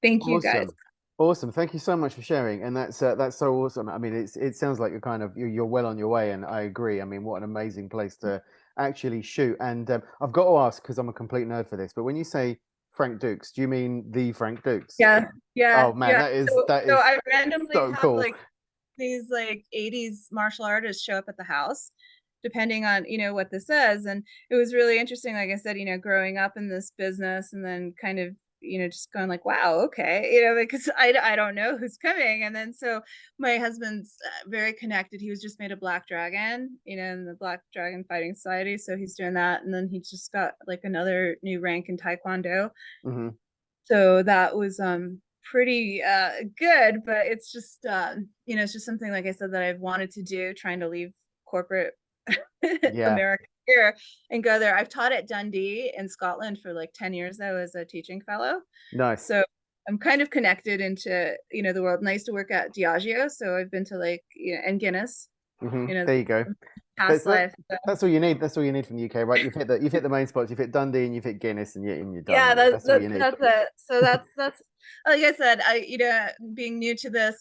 Speaker 10: Thank you, guys.
Speaker 1: Awesome. Thank you so much for sharing. And that's so awesome. I mean, it sounds like you're well on your way, and I agree. I mean, what an amazing place to actually shoot. And I've got to ask, because I'm a complete nerd for this, but when you say Frank Dukes, do you mean the Frank Dukes?
Speaker 10: Yeah, yeah,
Speaker 1: Oh man,
Speaker 10: yeah.
Speaker 1: that is
Speaker 10: So I randomly
Speaker 1: so
Speaker 10: have
Speaker 1: cool.
Speaker 10: like these like 80s martial artists show up at the house, depending on, what this is. And it was really interesting, like I said, growing up in this business and then kind of, just going like, wow, okay, because I don't know who's coming. And then so my husband's very connected. He was just made a Black Dragon, in the Black Dragon Fighting Society. So he's doing that. And then he just got like another new rank in Taekwondo.
Speaker 1: Mm-hmm.
Speaker 10: So that was pretty good, but it's just it's just something, like I said, that I've wanted to do, trying to leave corporate
Speaker 1: Yeah.
Speaker 10: America here and go there. I've taught at Dundee in Scotland for like 10 years though as a teaching fellow.
Speaker 1: Nice.
Speaker 10: So I'm kind of connected into the world. And I used to work at Diageo, so I've been to like and Guinness.
Speaker 1: There you go.
Speaker 10: Past life.
Speaker 1: That's all you need. That's all you need from the UK, right? You've hit the main spots. You've hit Dundee and you've hit Guinness, and you're done.
Speaker 10: Yeah,
Speaker 1: That's all you need.
Speaker 10: that's it. So that's like I said, being new to this,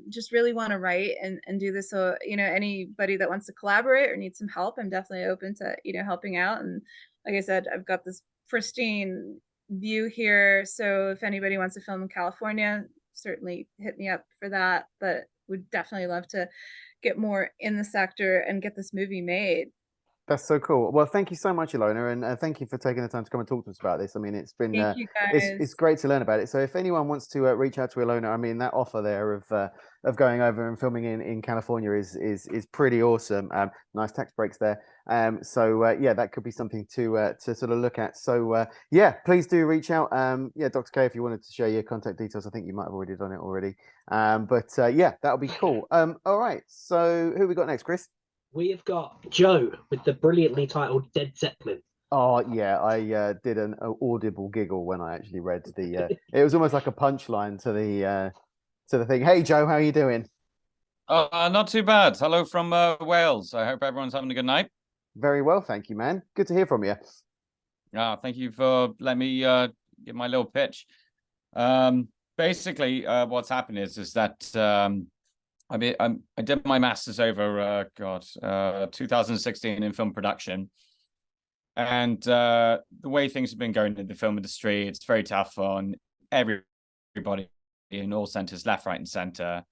Speaker 10: just really want to write and do this. So anybody that wants to collaborate or needs some help, I'm definitely open to helping out. And like I said, I've got this pristine view here. So if anybody wants to film in California, certainly hit me up for that. But would definitely love to get more in the sector and get this movie made.
Speaker 1: That's so cool. Well, thank you so much, Ilona, and thank you for taking the time to come and talk to us about this. I mean, it's been
Speaker 10: Thank you guys.
Speaker 1: it's great to learn about it. So if anyone wants to reach out to Ilona, I mean, that offer there of going over and filming in California is pretty awesome. Nice tax breaks there. So yeah, that could be something to sort of look at. So yeah, please do reach out. Yeah, Dr. K, if you wanted to share your contact details, I think you might have already done it already. But yeah, that'll be cool. All right. So who we got next, Chris?
Speaker 2: We have got Joe with the brilliantly titled Dead Zeppelin.
Speaker 1: Oh yeah, I did an audible giggle when I actually read the. It was almost like a punchline to the thing. Hey Joe, how are you doing?
Speaker 11: Not too bad. Hello from Wales. I hope everyone's having a good night.
Speaker 1: Very well, thank you, man. Good to hear from you.
Speaker 11: Thank you for letting me give my little pitch. Basically, what's happened is that I did my master's over 2016 in film production, and the way things have been going in the film industry, it's very tough on everybody in all centers, left, right, and center,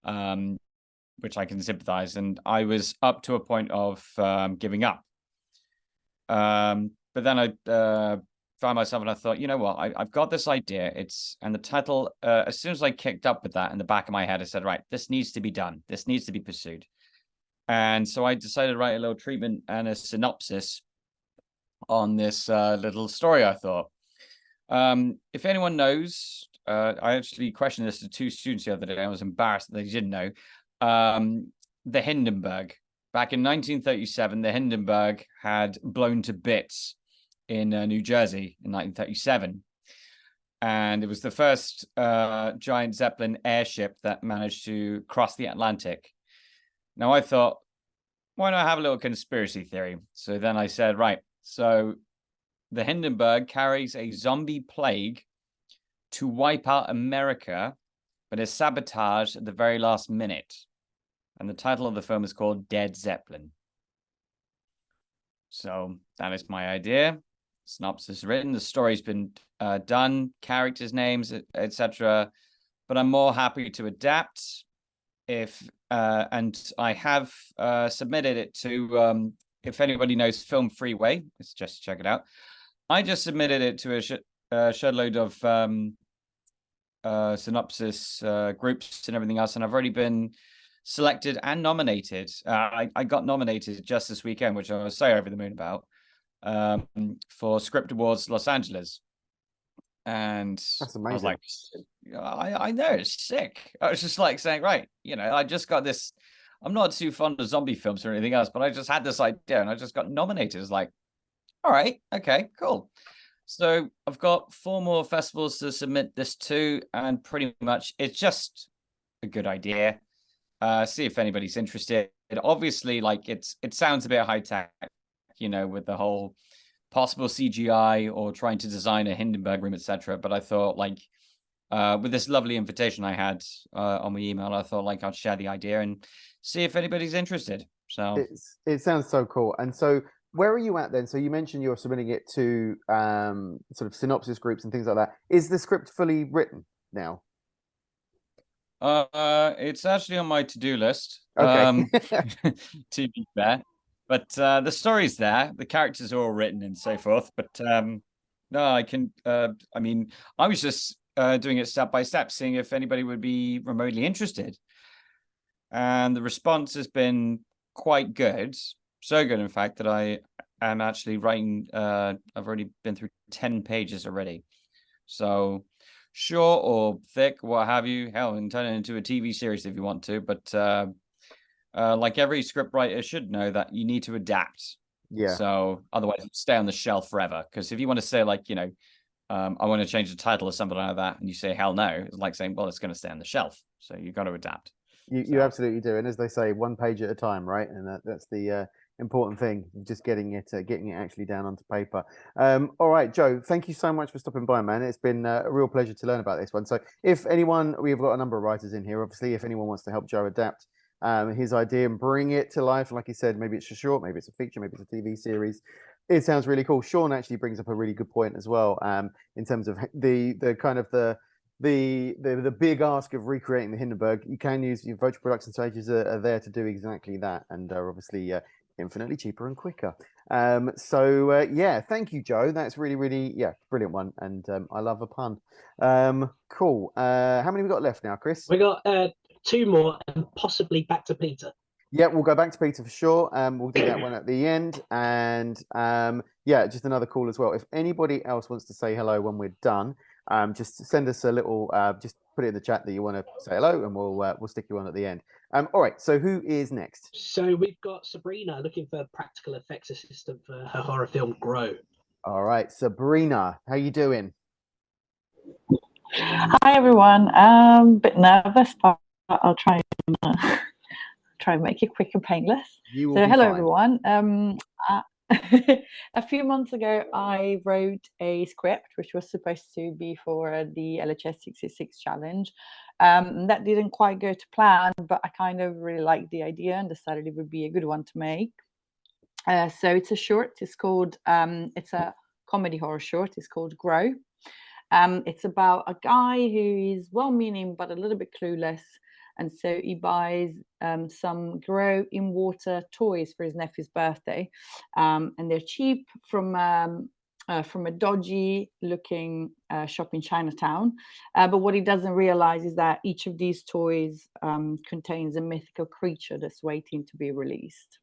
Speaker 11: which I can sympathize. And I was up to a point of giving up, but then I found myself and I thought, you know what, I've got this idea. And the title, as soon as I kicked up with that in the back of my head, I said, right, this needs to be done. This needs to be pursued. And so I decided to write a little treatment and a synopsis on this little story, I thought. If anyone knows, I actually questioned this to 2 students the other day. I was embarrassed that they didn't know. The Hindenburg. Back in 1937, the Hindenburg had blown to bits in New Jersey in 1937. And it was the first giant Zeppelin airship that managed to cross the Atlantic. Now I thought, why not have a little conspiracy theory? So then I said, right, so the Hindenburg carries a zombie plague to wipe out America, but is sabotaged at the very last minute. And the title of the film is called Dead Zeppelin. So that is my idea. Synopsis written, the story's been done, characters' names, etc. But I'm more happy to adapt and I have submitted it to if anybody knows Film Freeway, let's just check it out. I just submitted it to a shed load of synopsis groups and everything else, and I've already been selected and nominated. I got nominated just this weekend, which I was so over the moon about, for Script Awards Los Angeles. And
Speaker 1: that's amazing.
Speaker 11: I was like, I know, it's sick. I was just like saying, right, I just got this. I'm not too fond of zombie films or anything else, but I just had this idea and I just got nominated. It's like, all right, okay, cool. So I've got 4 more festivals to submit this to, and pretty much it's just a good idea. See if anybody's interested. Obviously, like it sounds a bit high tech, with the whole possible CGI or trying to design a Hindenburg room, etc. But I thought, like, with this lovely invitation I had on my email, I thought like I'd share the idea and see if anybody's interested. So
Speaker 1: it sounds so cool. And so where are you at then? So you mentioned you're submitting it to sort of synopsis groups and things like that. Is the script fully written now?
Speaker 11: It's actually on my to-do list.
Speaker 1: Okay.
Speaker 11: To be fair, but the story's there, the characters are all written and so forth. But no, I can. I mean, I was just doing it step by step, seeing if anybody would be remotely interested, and the response has been quite good. So good, in fact, that I am actually writing. I've already been through 10 pages already, so. Short or thick, what have you. Hell, and turn it into a TV series if you want to. But like every script writer should know that you need to adapt.
Speaker 1: Yeah.
Speaker 11: So otherwise, it'll stay on the shelf forever. Because if you want to say like, I want to change the title or something like that, and you say hell no, it's like saying, well, it's going to stay on the shelf. So you got to adapt.
Speaker 1: You absolutely do. And as they say, one page at a time, right? And that's the important thing, just getting it actually down onto paper. All right, Joe, thank you so much for stopping by, man. It's been a real pleasure to learn about this one. So if anyone, we've got a number of writers in here, obviously, if anyone wants to help Joe adapt his idea and bring it to life, like he said, maybe it's a short, maybe it's a feature, maybe it's a TV series. It sounds really cool. Sean actually brings up a really good point as well, in terms of the kind of the big ask of recreating the Hindenburg. You can use your virtual production stages are there to do exactly that, and are obviously infinitely cheaper and quicker. Yeah, thank you, Joe. That's really brilliant one, and I love a pun. Cool. How many we got left now, Chris?
Speaker 2: We got 2 more, and possibly back to Peter.
Speaker 1: Yeah, we'll go back to Peter for sure. We'll do that one at the end, and yeah, just another call as well. If anybody else wants to say hello when we're done, just send us a little, just put it in the chat that you want to say hello, and we'll stick you on at the end. All right, so who is next?
Speaker 2: So we've got Sabrina looking for a practical effects assistant for her horror film Grow.
Speaker 1: All right, Sabrina, how you doing?
Speaker 12: Hi everyone. Bit nervous, but I'll try and make it quick and painless. So hello everyone. A few months ago, I wrote a script which was supposed to be for the LHS 66 challenge. That didn't quite go to plan, but I kind of really liked the idea and decided it would be a good one to make. So it's a short. It's called, it's a comedy horror short. It's called Grow. It's about a guy who is well-meaning but a little bit clueless. And so he buys some grow in water toys for his nephew's birthday, and they're cheap from a dodgy looking shop in Chinatown. But what he doesn't realize is that each of these toys contains a mythical creature that's waiting to be released.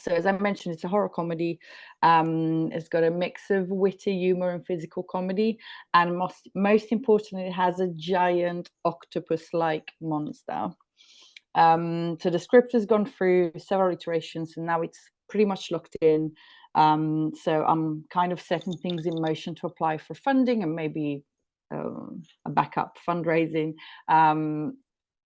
Speaker 12: So as I mentioned, it's a horror comedy. It's got a mix of witty humor and physical comedy, and most importantly, it has a giant octopus-like monster. So the script has gone through several iterations, and now it's pretty much locked in. So I'm kind of setting things in motion to apply for funding and maybe a backup fundraising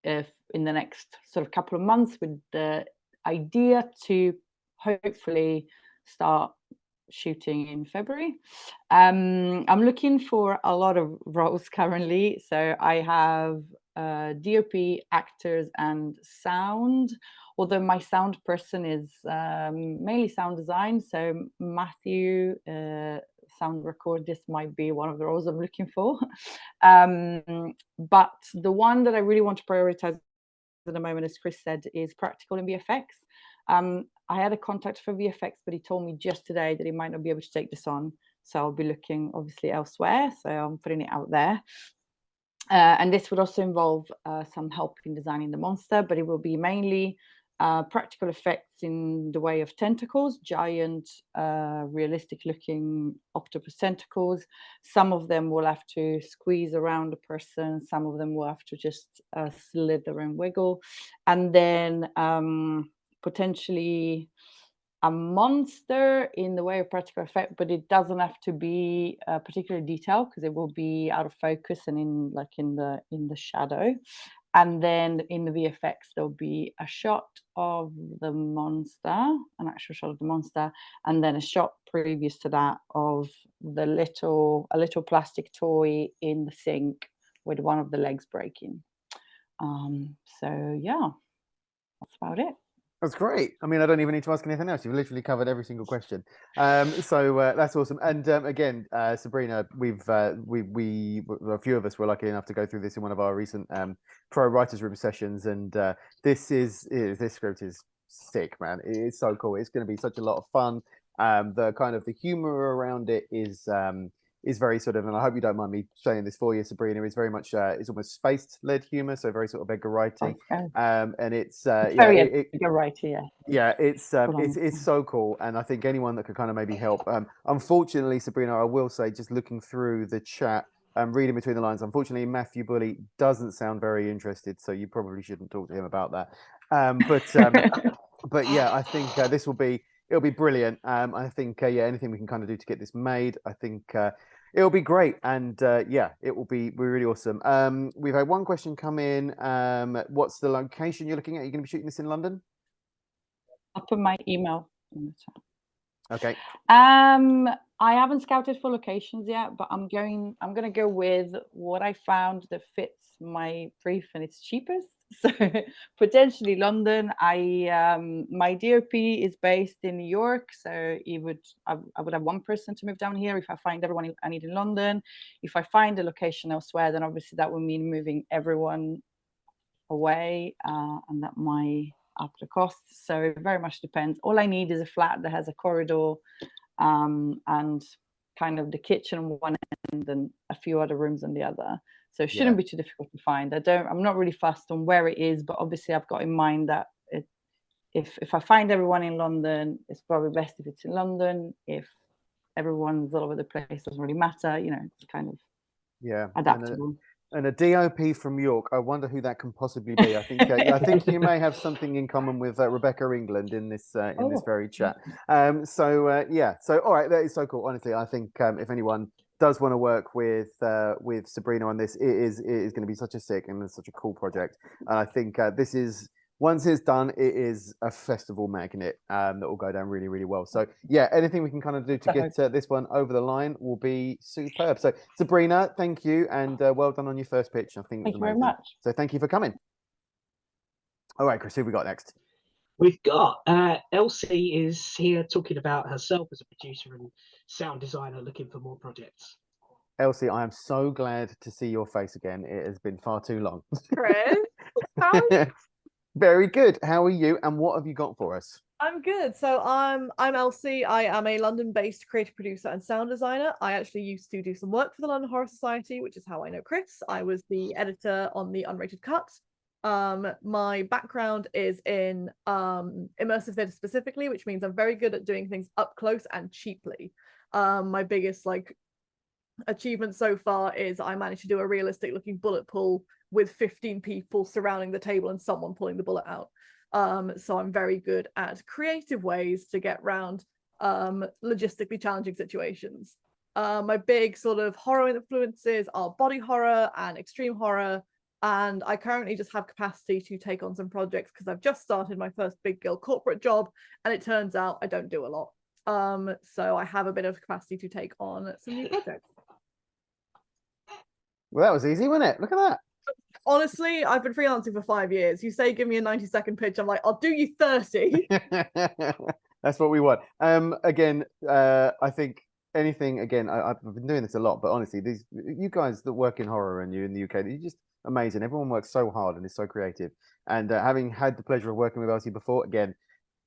Speaker 12: if in the next sort of couple of months, with the idea to hopefully start shooting in February. I'm looking for a lot of roles currently. So I have DOP, actors, and sound, although my sound person is mainly sound design. So Matthew, sound recordist, might be one of the roles I'm looking for. But the one that I really want to prioritize at the moment, as Chris said, is practical and VFX. I had a contact for VFX, but he told me just today that he might not be able to take this on. So I'll be looking obviously elsewhere. So I'm putting it out there. And this would also involve some help in designing the monster, but it will be mainly practical effects in the way of tentacles, giant, realistic looking octopus tentacles. Some of them will have to squeeze around a person. Some of them will have to just slither and wiggle. And then potentially a monster in the way of practical effect, but it doesn't have to be particularly detailed because it will be out of focus and in the shadow. And then in the VFX, there'll be a shot of the monster, an actual shot of the monster, and then a shot previous to that of a little plastic toy in the sink with one of the legs breaking. So yeah, that's about it.
Speaker 1: That's great. I mean, I don't even need to ask anything else. You've literally covered every single question. So that's awesome. And again, Sabrina, a few of us were lucky enough to go through this in one of our recent Pro Writers Room sessions. And this script is sick, man. It is so cool. It's going to be such a lot of fun. The kind of the humor around it is very sort of, and I hope you don't mind me saying this for you, Sabrina, is very much it's almost space-led humor, so very sort of Edgar Wrighty.
Speaker 12: Okay.
Speaker 1: And it's
Speaker 12: Very Edgar Wrighty, yeah.
Speaker 1: Yeah, it's so cool, and I think anyone that could kind of maybe help. Unfortunately, Sabrina, I will say, just looking through the chat, reading between the lines, unfortunately, Matthew Bully doesn't sound very interested, so you probably shouldn't talk to him about that. But yeah, I think it'll be brilliant. I think anything we can kind of do to get this made, I think it'll be great, and yeah, it will be really awesome. We've had one question come in. What's the location you're looking at? Are you going to be shooting this in London?
Speaker 12: I'll put my email in the chat.
Speaker 1: Okay.
Speaker 12: I haven't scouted for locations yet, but I'm gonna go with what I found that fits my brief and it's cheapest. So potentially London. My DOP is based in New York, so I would have one person to move down here if I find everyone I need in London. If I find a location elsewhere, then obviously that would mean moving everyone away, and that might up the cost. So it very much depends. All I need is a flat that has a corridor, and kind of the kitchen on one end and a few other rooms on the other. So it shouldn't be too difficult to find. I'm not really fussed on where it is, but obviously I've got in mind that if I find everyone in London, it's probably best if it's in London. If everyone's all over the place, doesn't really matter. It's kind of adaptable.
Speaker 1: And a DOP from York, I wonder who that can possibly be. I think you may have something in common with Rebecca England in this very chat. So all right, that is so cool. Honestly, I think if anyone does want to work with Sabrina on this, it is going to be such a sick and such a cool project. And I think this is, once it's done, it is a festival magnet that will go down really, really well. So yeah, anything we can kind of do to get this one over the line will be superb. So Sabrina, thank you, and well done on your first pitch. I think it was amazing.
Speaker 12: Thank you very much.
Speaker 1: So thank you for coming. All right, Chris, who have we got next?
Speaker 2: We've got Elsie is here talking about herself as a producer and sound designer looking for more projects.
Speaker 1: Elsie, I am so glad to see your face again. It has been far too long.
Speaker 13: Chris, how are you?
Speaker 1: Very good. How are you, and what have you got for us?
Speaker 13: I'm good. So I'm Elsie. I am a London-based creative producer and sound designer. I actually used to do some work for the London Horror Society, which is how I know Chris. I was the editor on the Unrated Cut. My background is in immersive theatre specifically, which means I'm very good at doing things up close and cheaply. My biggest achievement so far is I managed to do a realistic looking bullet pull with 15 people surrounding the table and someone pulling the bullet out. So I'm very good at creative ways to get around logistically challenging situations. My big sort of horror influences are body horror and extreme horror, and I currently just have capacity to take on some projects because I've just started my first big girl corporate job, and it turns out I don't do a lot. So I have a bit of capacity to take on some new projects.
Speaker 1: Well, that was easy, wasn't it? Look at that.
Speaker 13: Honestly, I've been freelancing for 5 years. You say give me a 90-second pitch, I'm like, I'll do you 30.
Speaker 1: That's what we want. Again, I think anything. Again, I've been doing this a lot, but honestly, you guys that work in horror and you're in the UK, you're just amazing. Everyone works so hard and is so creative. And having had the pleasure of working with Elsie before, again,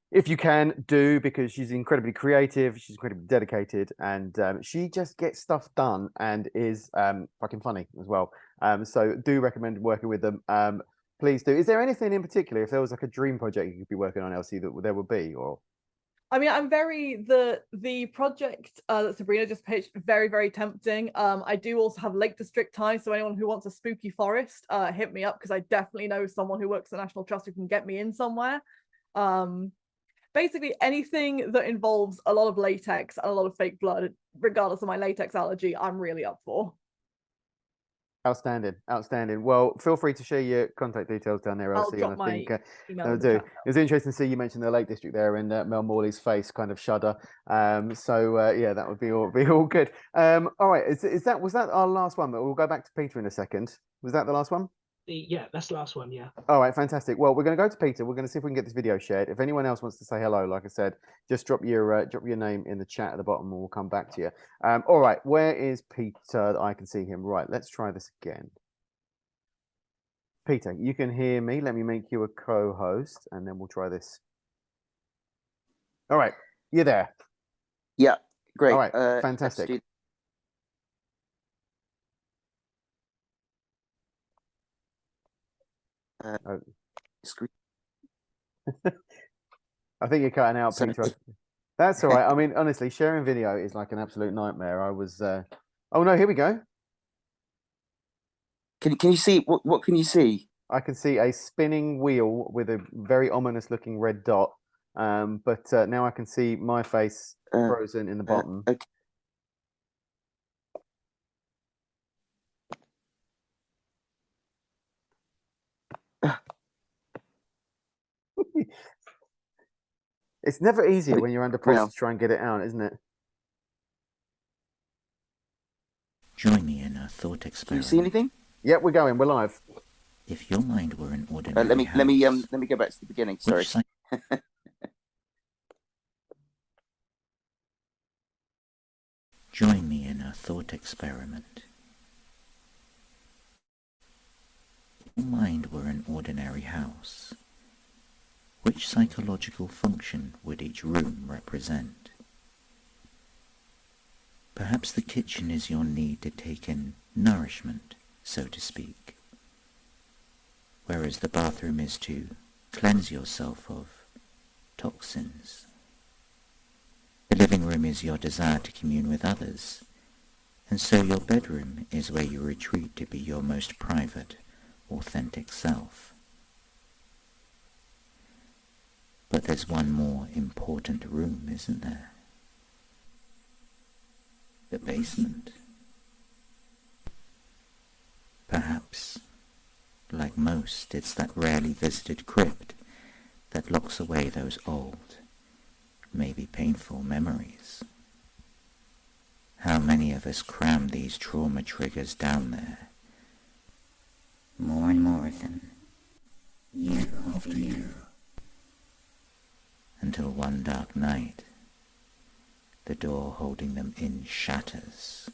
Speaker 1: if you can, do, because she's incredibly creative, she's incredibly dedicated, and she just gets stuff done and is fucking funny as well. So do recommend working with them. Please do. Is there anything in particular, if there was like a dream project you could be working on, Elsie, that there would be? Or
Speaker 13: I mean, I'm the project that Sabrina just pitched, very, very tempting. I do also have Lake District ties, so anyone who wants a spooky forest, hit me up, because I definitely know someone who works at the National Trust who can get me in somewhere. Basically anything that involves a lot of latex and a lot of fake blood, regardless of my latex allergy, I'm really up for.
Speaker 1: Outstanding, outstanding. Well, feel free to share your contact details down there,
Speaker 13: I'll
Speaker 1: Elsie.
Speaker 13: drop
Speaker 1: And I
Speaker 13: my
Speaker 1: think
Speaker 13: email
Speaker 1: they'll
Speaker 13: in the
Speaker 1: do.
Speaker 13: chat now.
Speaker 1: It was interesting to see you mention the Lake District there, and Mel Morley's face kind of shudder. Yeah, that would be all good. All right, was that our last one? We'll go back to Peter in a second. Was that the last one?
Speaker 2: Yeah, that's the last one. Yeah.
Speaker 1: All right, fantastic. Well, we're going to go to Peter. We're going to see if we can get this video shared. If anyone else wants to say hello, like I said, just drop your name in the chat at the bottom, and we'll come back to you. All right, where is Peter? I can see him. Right, let's try this again. Peter, you can hear me. Let me make you a co-host, and then we'll try this. All right, you're there.
Speaker 5: Yeah, great.
Speaker 1: All right,
Speaker 5: Let's
Speaker 1: fantastic.
Speaker 5: do-
Speaker 1: Oh.
Speaker 5: screen.
Speaker 1: I think you're cutting out,
Speaker 5: Sorry.
Speaker 1: Peter. That's all right. I mean, honestly, sharing video is like an absolute nightmare. I was. Oh no, here we go.
Speaker 5: Can you see what can you see?
Speaker 1: I can see a spinning wheel with a very ominous looking red dot. But now I can see my face frozen in the bottom.
Speaker 5: Okay.
Speaker 1: It's never easier when you're under pressure
Speaker 5: Now.
Speaker 1: to try and get it out, isn't it?
Speaker 14: Join me in a thought
Speaker 5: Can
Speaker 14: experiment.
Speaker 5: you see anything?
Speaker 1: Yep, we're going. We're live.
Speaker 14: If your mind were an ordinary
Speaker 5: Let me
Speaker 14: house,
Speaker 5: go back to the beginning. Sorry.
Speaker 14: which side- Join me in a thought experiment. If your mind were an ordinary house, which psychological function would each room represent? Perhaps the kitchen is your need to take in nourishment, so to speak, whereas the bathroom is to cleanse yourself of toxins. The living room is your desire to commune with others, and so your bedroom is where you retreat to be your most private, authentic self. But there's one more important room, isn't there? The basement. Perhaps, like most, it's that rarely visited crypt that locks away those old, maybe painful memories. How many of us cram these trauma triggers down there? More and more of them, year after year. Until one dark night, the door holding them in shatters,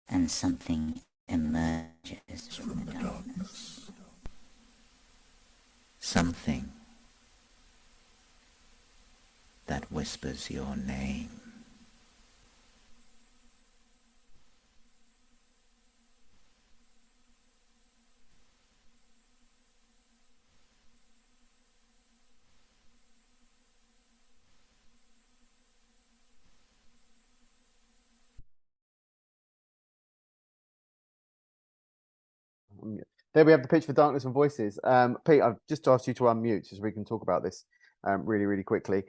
Speaker 14: and something emerges from the darkness. Something that whispers your name.
Speaker 1: There we have the pitch for Darkness and Voices. Pete, I've just asked you to unmute so we can talk about this really, really quickly.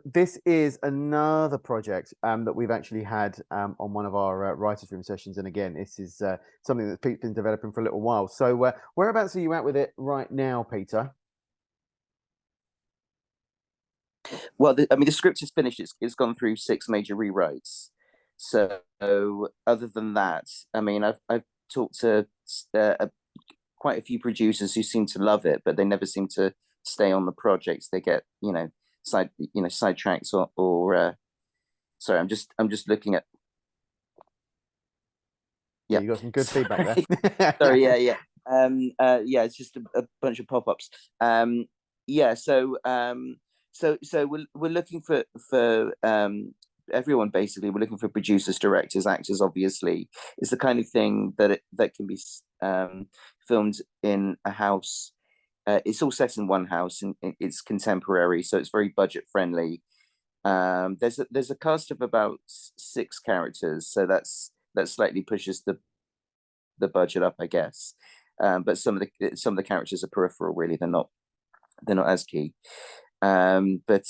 Speaker 1: This is another project that we've actually had on one of our writers' room sessions. And again, this is something that Pete's been developing for a little while. So whereabouts are you at with it right now, Peter?
Speaker 5: Well, I mean, the script is finished. It's gone through 6 major rewrites. So other than that, I mean, I've talked to quite a few producers who seem to love it, but they never seem to stay on the projects. They get sidetracks or sorry, I'm just looking at.
Speaker 1: Yeah, you got some good feedback there.
Speaker 5: Sorry, yeah. It's just a bunch of pop-ups. So we're looking for everyone basically. We're looking for producers, directors, actors. Obviously, it's the kind of thing that can be filmed in a house. It's all set in one house, and it's contemporary, so it's very budget friendly. There's a cast of about 6 characters, so that slightly pushes the budget up, I guess. But some of the characters are peripheral. Really, they're not as key. But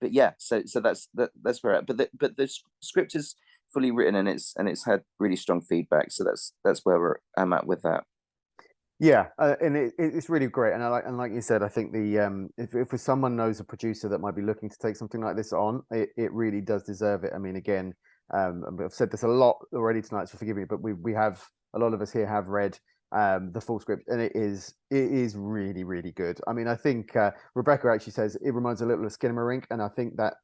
Speaker 5: yeah, so that's where we're at. But the script is fully written, and it's had really strong feedback. So that's where I'm at with that.
Speaker 1: Yeah, and it's really great, and like you said, I think the if someone knows a producer that might be looking to take something like this on, it really does deserve it. I mean, again, I've said this a lot already tonight, so forgive me, but we have, a lot of us here have read the full script, and it is really, really good. I mean, I think Rebecca actually says it reminds a little of Skinamarink, and I think that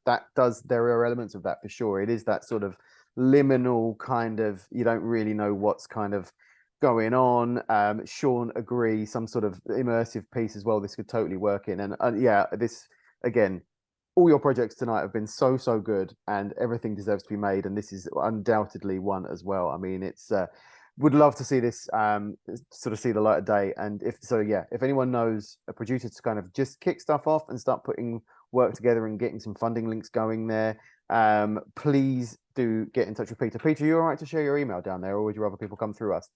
Speaker 1: there are elements of that for sure. It is that sort of liminal kind of, you don't really know what's kind of going on. Sean agrees, some sort of immersive piece as well this could totally work in. And yeah, this, again, all your projects tonight have been so good, and everything deserves to be made, and this is undoubtedly one as well. I mean, it's would love to see this sort of see the light of day. And if anyone knows a producer to kind of just kick stuff off and start putting work together and getting some funding links going there, please do get in touch with Peter. Peter, you all right to share your email down there, or would you rather people come through us?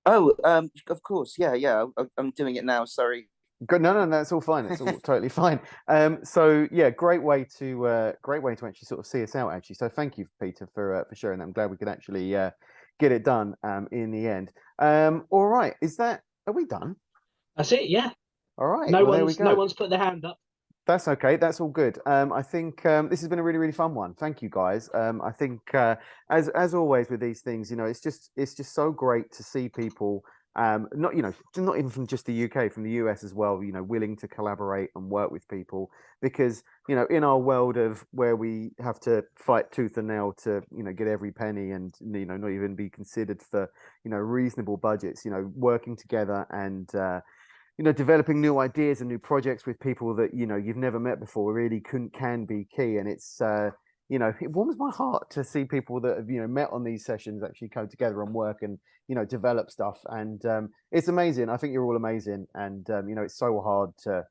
Speaker 5: Oh, of course, yeah. I'm doing it now. Sorry.
Speaker 1: Good. No, that's all fine. It's all totally fine. So yeah, great way to actually sort of see us out. Actually, so thank you, Peter, for sharing that. I'm glad we could actually get it done in the end. All right, are we done?
Speaker 2: That's it. Yeah.
Speaker 1: All right.
Speaker 2: No
Speaker 1: there we go.
Speaker 2: No one's put their hand up.
Speaker 1: That's okay. That's all good. I think this has been a really, really fun one. Thank you, guys. I think as always with these things, it's just so great to see people, not even from just the UK, from the US as well, willing to collaborate and work with people, because in our world of where we have to fight tooth and nail to get every penny, and not even be considered for reasonable budgets, working together and developing new ideas and new projects with people that you've never met before really can be key. And it's it warms my heart to see people that have met on these sessions actually come together and work and develop stuff. And it's amazing. I think you're all amazing, and it's so hard to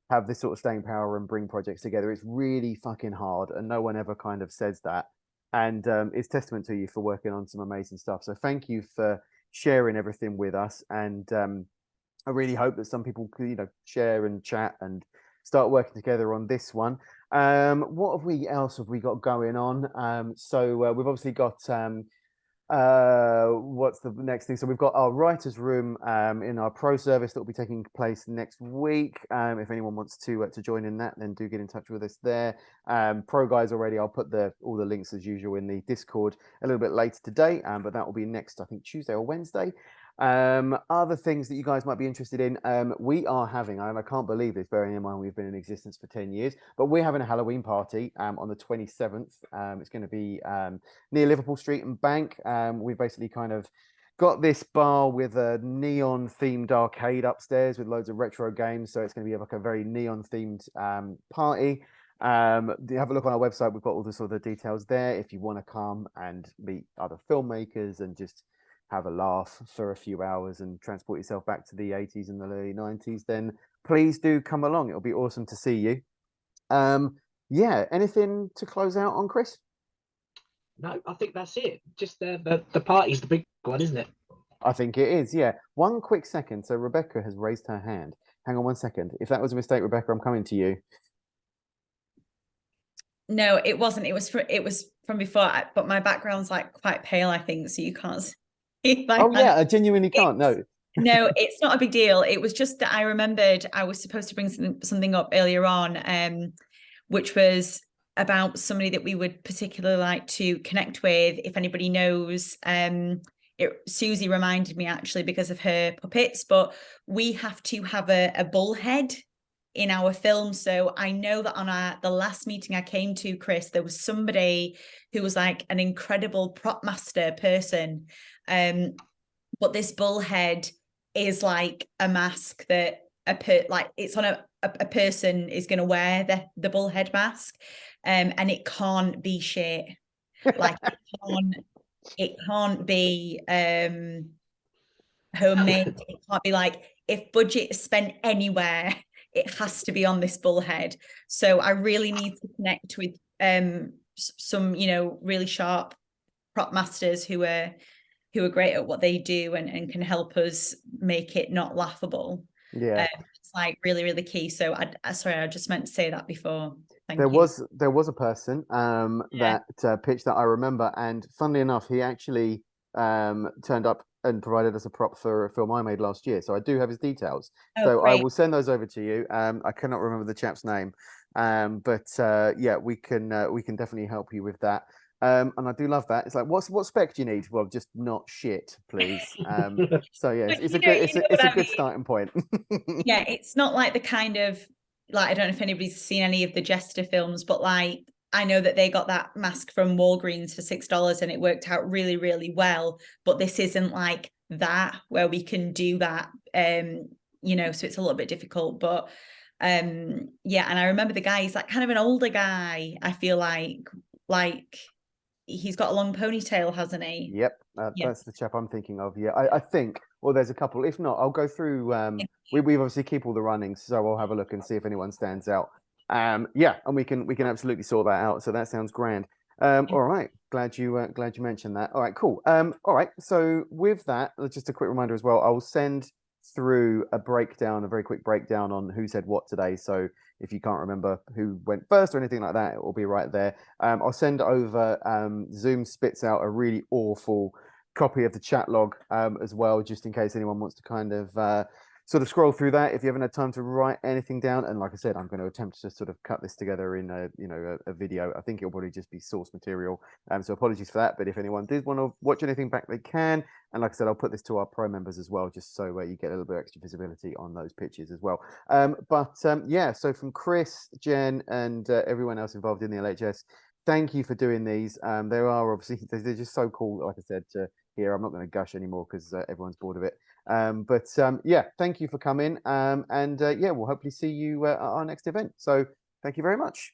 Speaker 1: have this sort of staying power and bring projects together. It's really fucking hard, and no one ever kind of says that. And it's testament to you for working on some amazing stuff. So thank you for sharing everything with us. And I really hope that some people could, share and chat and start working together on this one. What else have we got going on? So we've obviously got what's the next thing? So we've got our writers' room in our pro service that will be taking place next week. If anyone wants to join in that, then do get in touch with us there. Pro guys already, I'll put all the links as usual in the Discord a little bit later today, but that will be next, I think, Tuesday or Wednesday. Other things that you guys might be interested in, we are having, and I can't believe this, bearing in mind we've been in existence for 10 years, but we're having a Halloween party on the 27th. It's going to be near Liverpool Street and Bank. We've basically kind of got this bar with a neon themed arcade upstairs with loads of retro games, so it's going to be like a very neon themed party. Have a look on our website. We've got all the sort of details there if you want to come and meet other filmmakers and just have a laugh for a few hours and transport yourself back to the 80s and the early 90s, then please do come along. It'll be awesome to see you. Yeah, anything to close out on, Chris?
Speaker 2: No, I think that's it. Just the party's the big one, isn't it?
Speaker 1: I think it is, yeah. One quick second. So Rebecca has raised her hand. Hang on one second. If that was a mistake, Rebecca, I'm coming to you.
Speaker 3: No, it wasn't. It was from before, but my background's like quite pale, I think, so you can't see.
Speaker 1: Yeah, I genuinely can't. No,
Speaker 3: it's not a big deal. It was just that I remembered I was supposed to bring something up earlier on, which was about somebody that we would particularly like to connect with. If anybody knows, Susie reminded me actually because of her puppets, but we have to have a bullhead in our film. So I know that on the last meeting I came to, Chris, there was somebody who was like an incredible prop master person. But this bullhead is like a mask that it's on a person is going to wear the bullhead mask, and it can't be shit. Like it can't be homemade. It can't be like, if budget is spent anywhere, it has to be on this bullhead. So I really need to connect with some really sharp prop masters who are great at what they do and can help us make it not laughable.
Speaker 1: Yeah,
Speaker 3: it's like really, really key. So I just meant to say that before. Thank
Speaker 1: there
Speaker 3: you.
Speaker 1: was a person that pitched that I remember, and funnily enough, he actually turned up and provided us a prop for a film I made last year. So I do have his details.
Speaker 3: Oh,
Speaker 1: So I
Speaker 3: great.
Speaker 1: will send those over to you. I cannot remember the chap's name, but yeah, we can definitely help you with that. And I do love that. It's like, what spec do you need? Well, just not shit, please. So yeah,
Speaker 3: But
Speaker 1: it's
Speaker 3: you
Speaker 1: a
Speaker 3: know-
Speaker 1: good
Speaker 3: you
Speaker 1: it's
Speaker 3: know
Speaker 1: a, it's
Speaker 3: what
Speaker 1: a
Speaker 3: I
Speaker 1: good
Speaker 3: mean.
Speaker 1: starting point.
Speaker 3: Yeah, it's not like the kind of, like, I don't know if anybody's seen any of the Jester films, but like, I know that they got that mask from Walgreens for $6 and it worked out really, really well. But this isn't like that where we can do that. You know, so it's a little bit difficult. But yeah, and I remember the guy, he's like kind of an older guy, I feel like he's got a long ponytail, hasn't he?
Speaker 1: Yep,
Speaker 3: Yeah.
Speaker 1: that's the chap I'm thinking of. Yeah, I think. Well, there's a couple. If not, I'll go through. We obviously keep all the runnings, so I'll have a look and see if anyone stands out. Yeah, and we can absolutely sort that out. So that sounds grand. All right, glad you mentioned that. All right, cool. All right, so with that, just a quick reminder as well. I will send through a very quick breakdown on who said what today. So if you can't remember who went first or anything like that, it will be right there. I'll send over. Zoom spits out a really awful copy of the chat log as well, just in case anyone wants to kind of sort of scroll through that if you haven't had time to write anything down. And like I said, I'm going to attempt to sort of cut this together in a video. I think it'll probably just be source material. So apologies for that. But if anyone did want to watch anything back, they can. And like I said, I'll put this to our pro members as well, just so you get a little bit extra visibility on those pitches as well. Yeah, so from Chris, Jen, and everyone else involved in the LHS, thank you for doing these. They are obviously, they're just so cool, like I said, to hear. I'm not going to gush anymore because everyone's bored of it. Yeah, thank you for coming. Yeah, we'll hopefully see you at our next event. So thank you very much.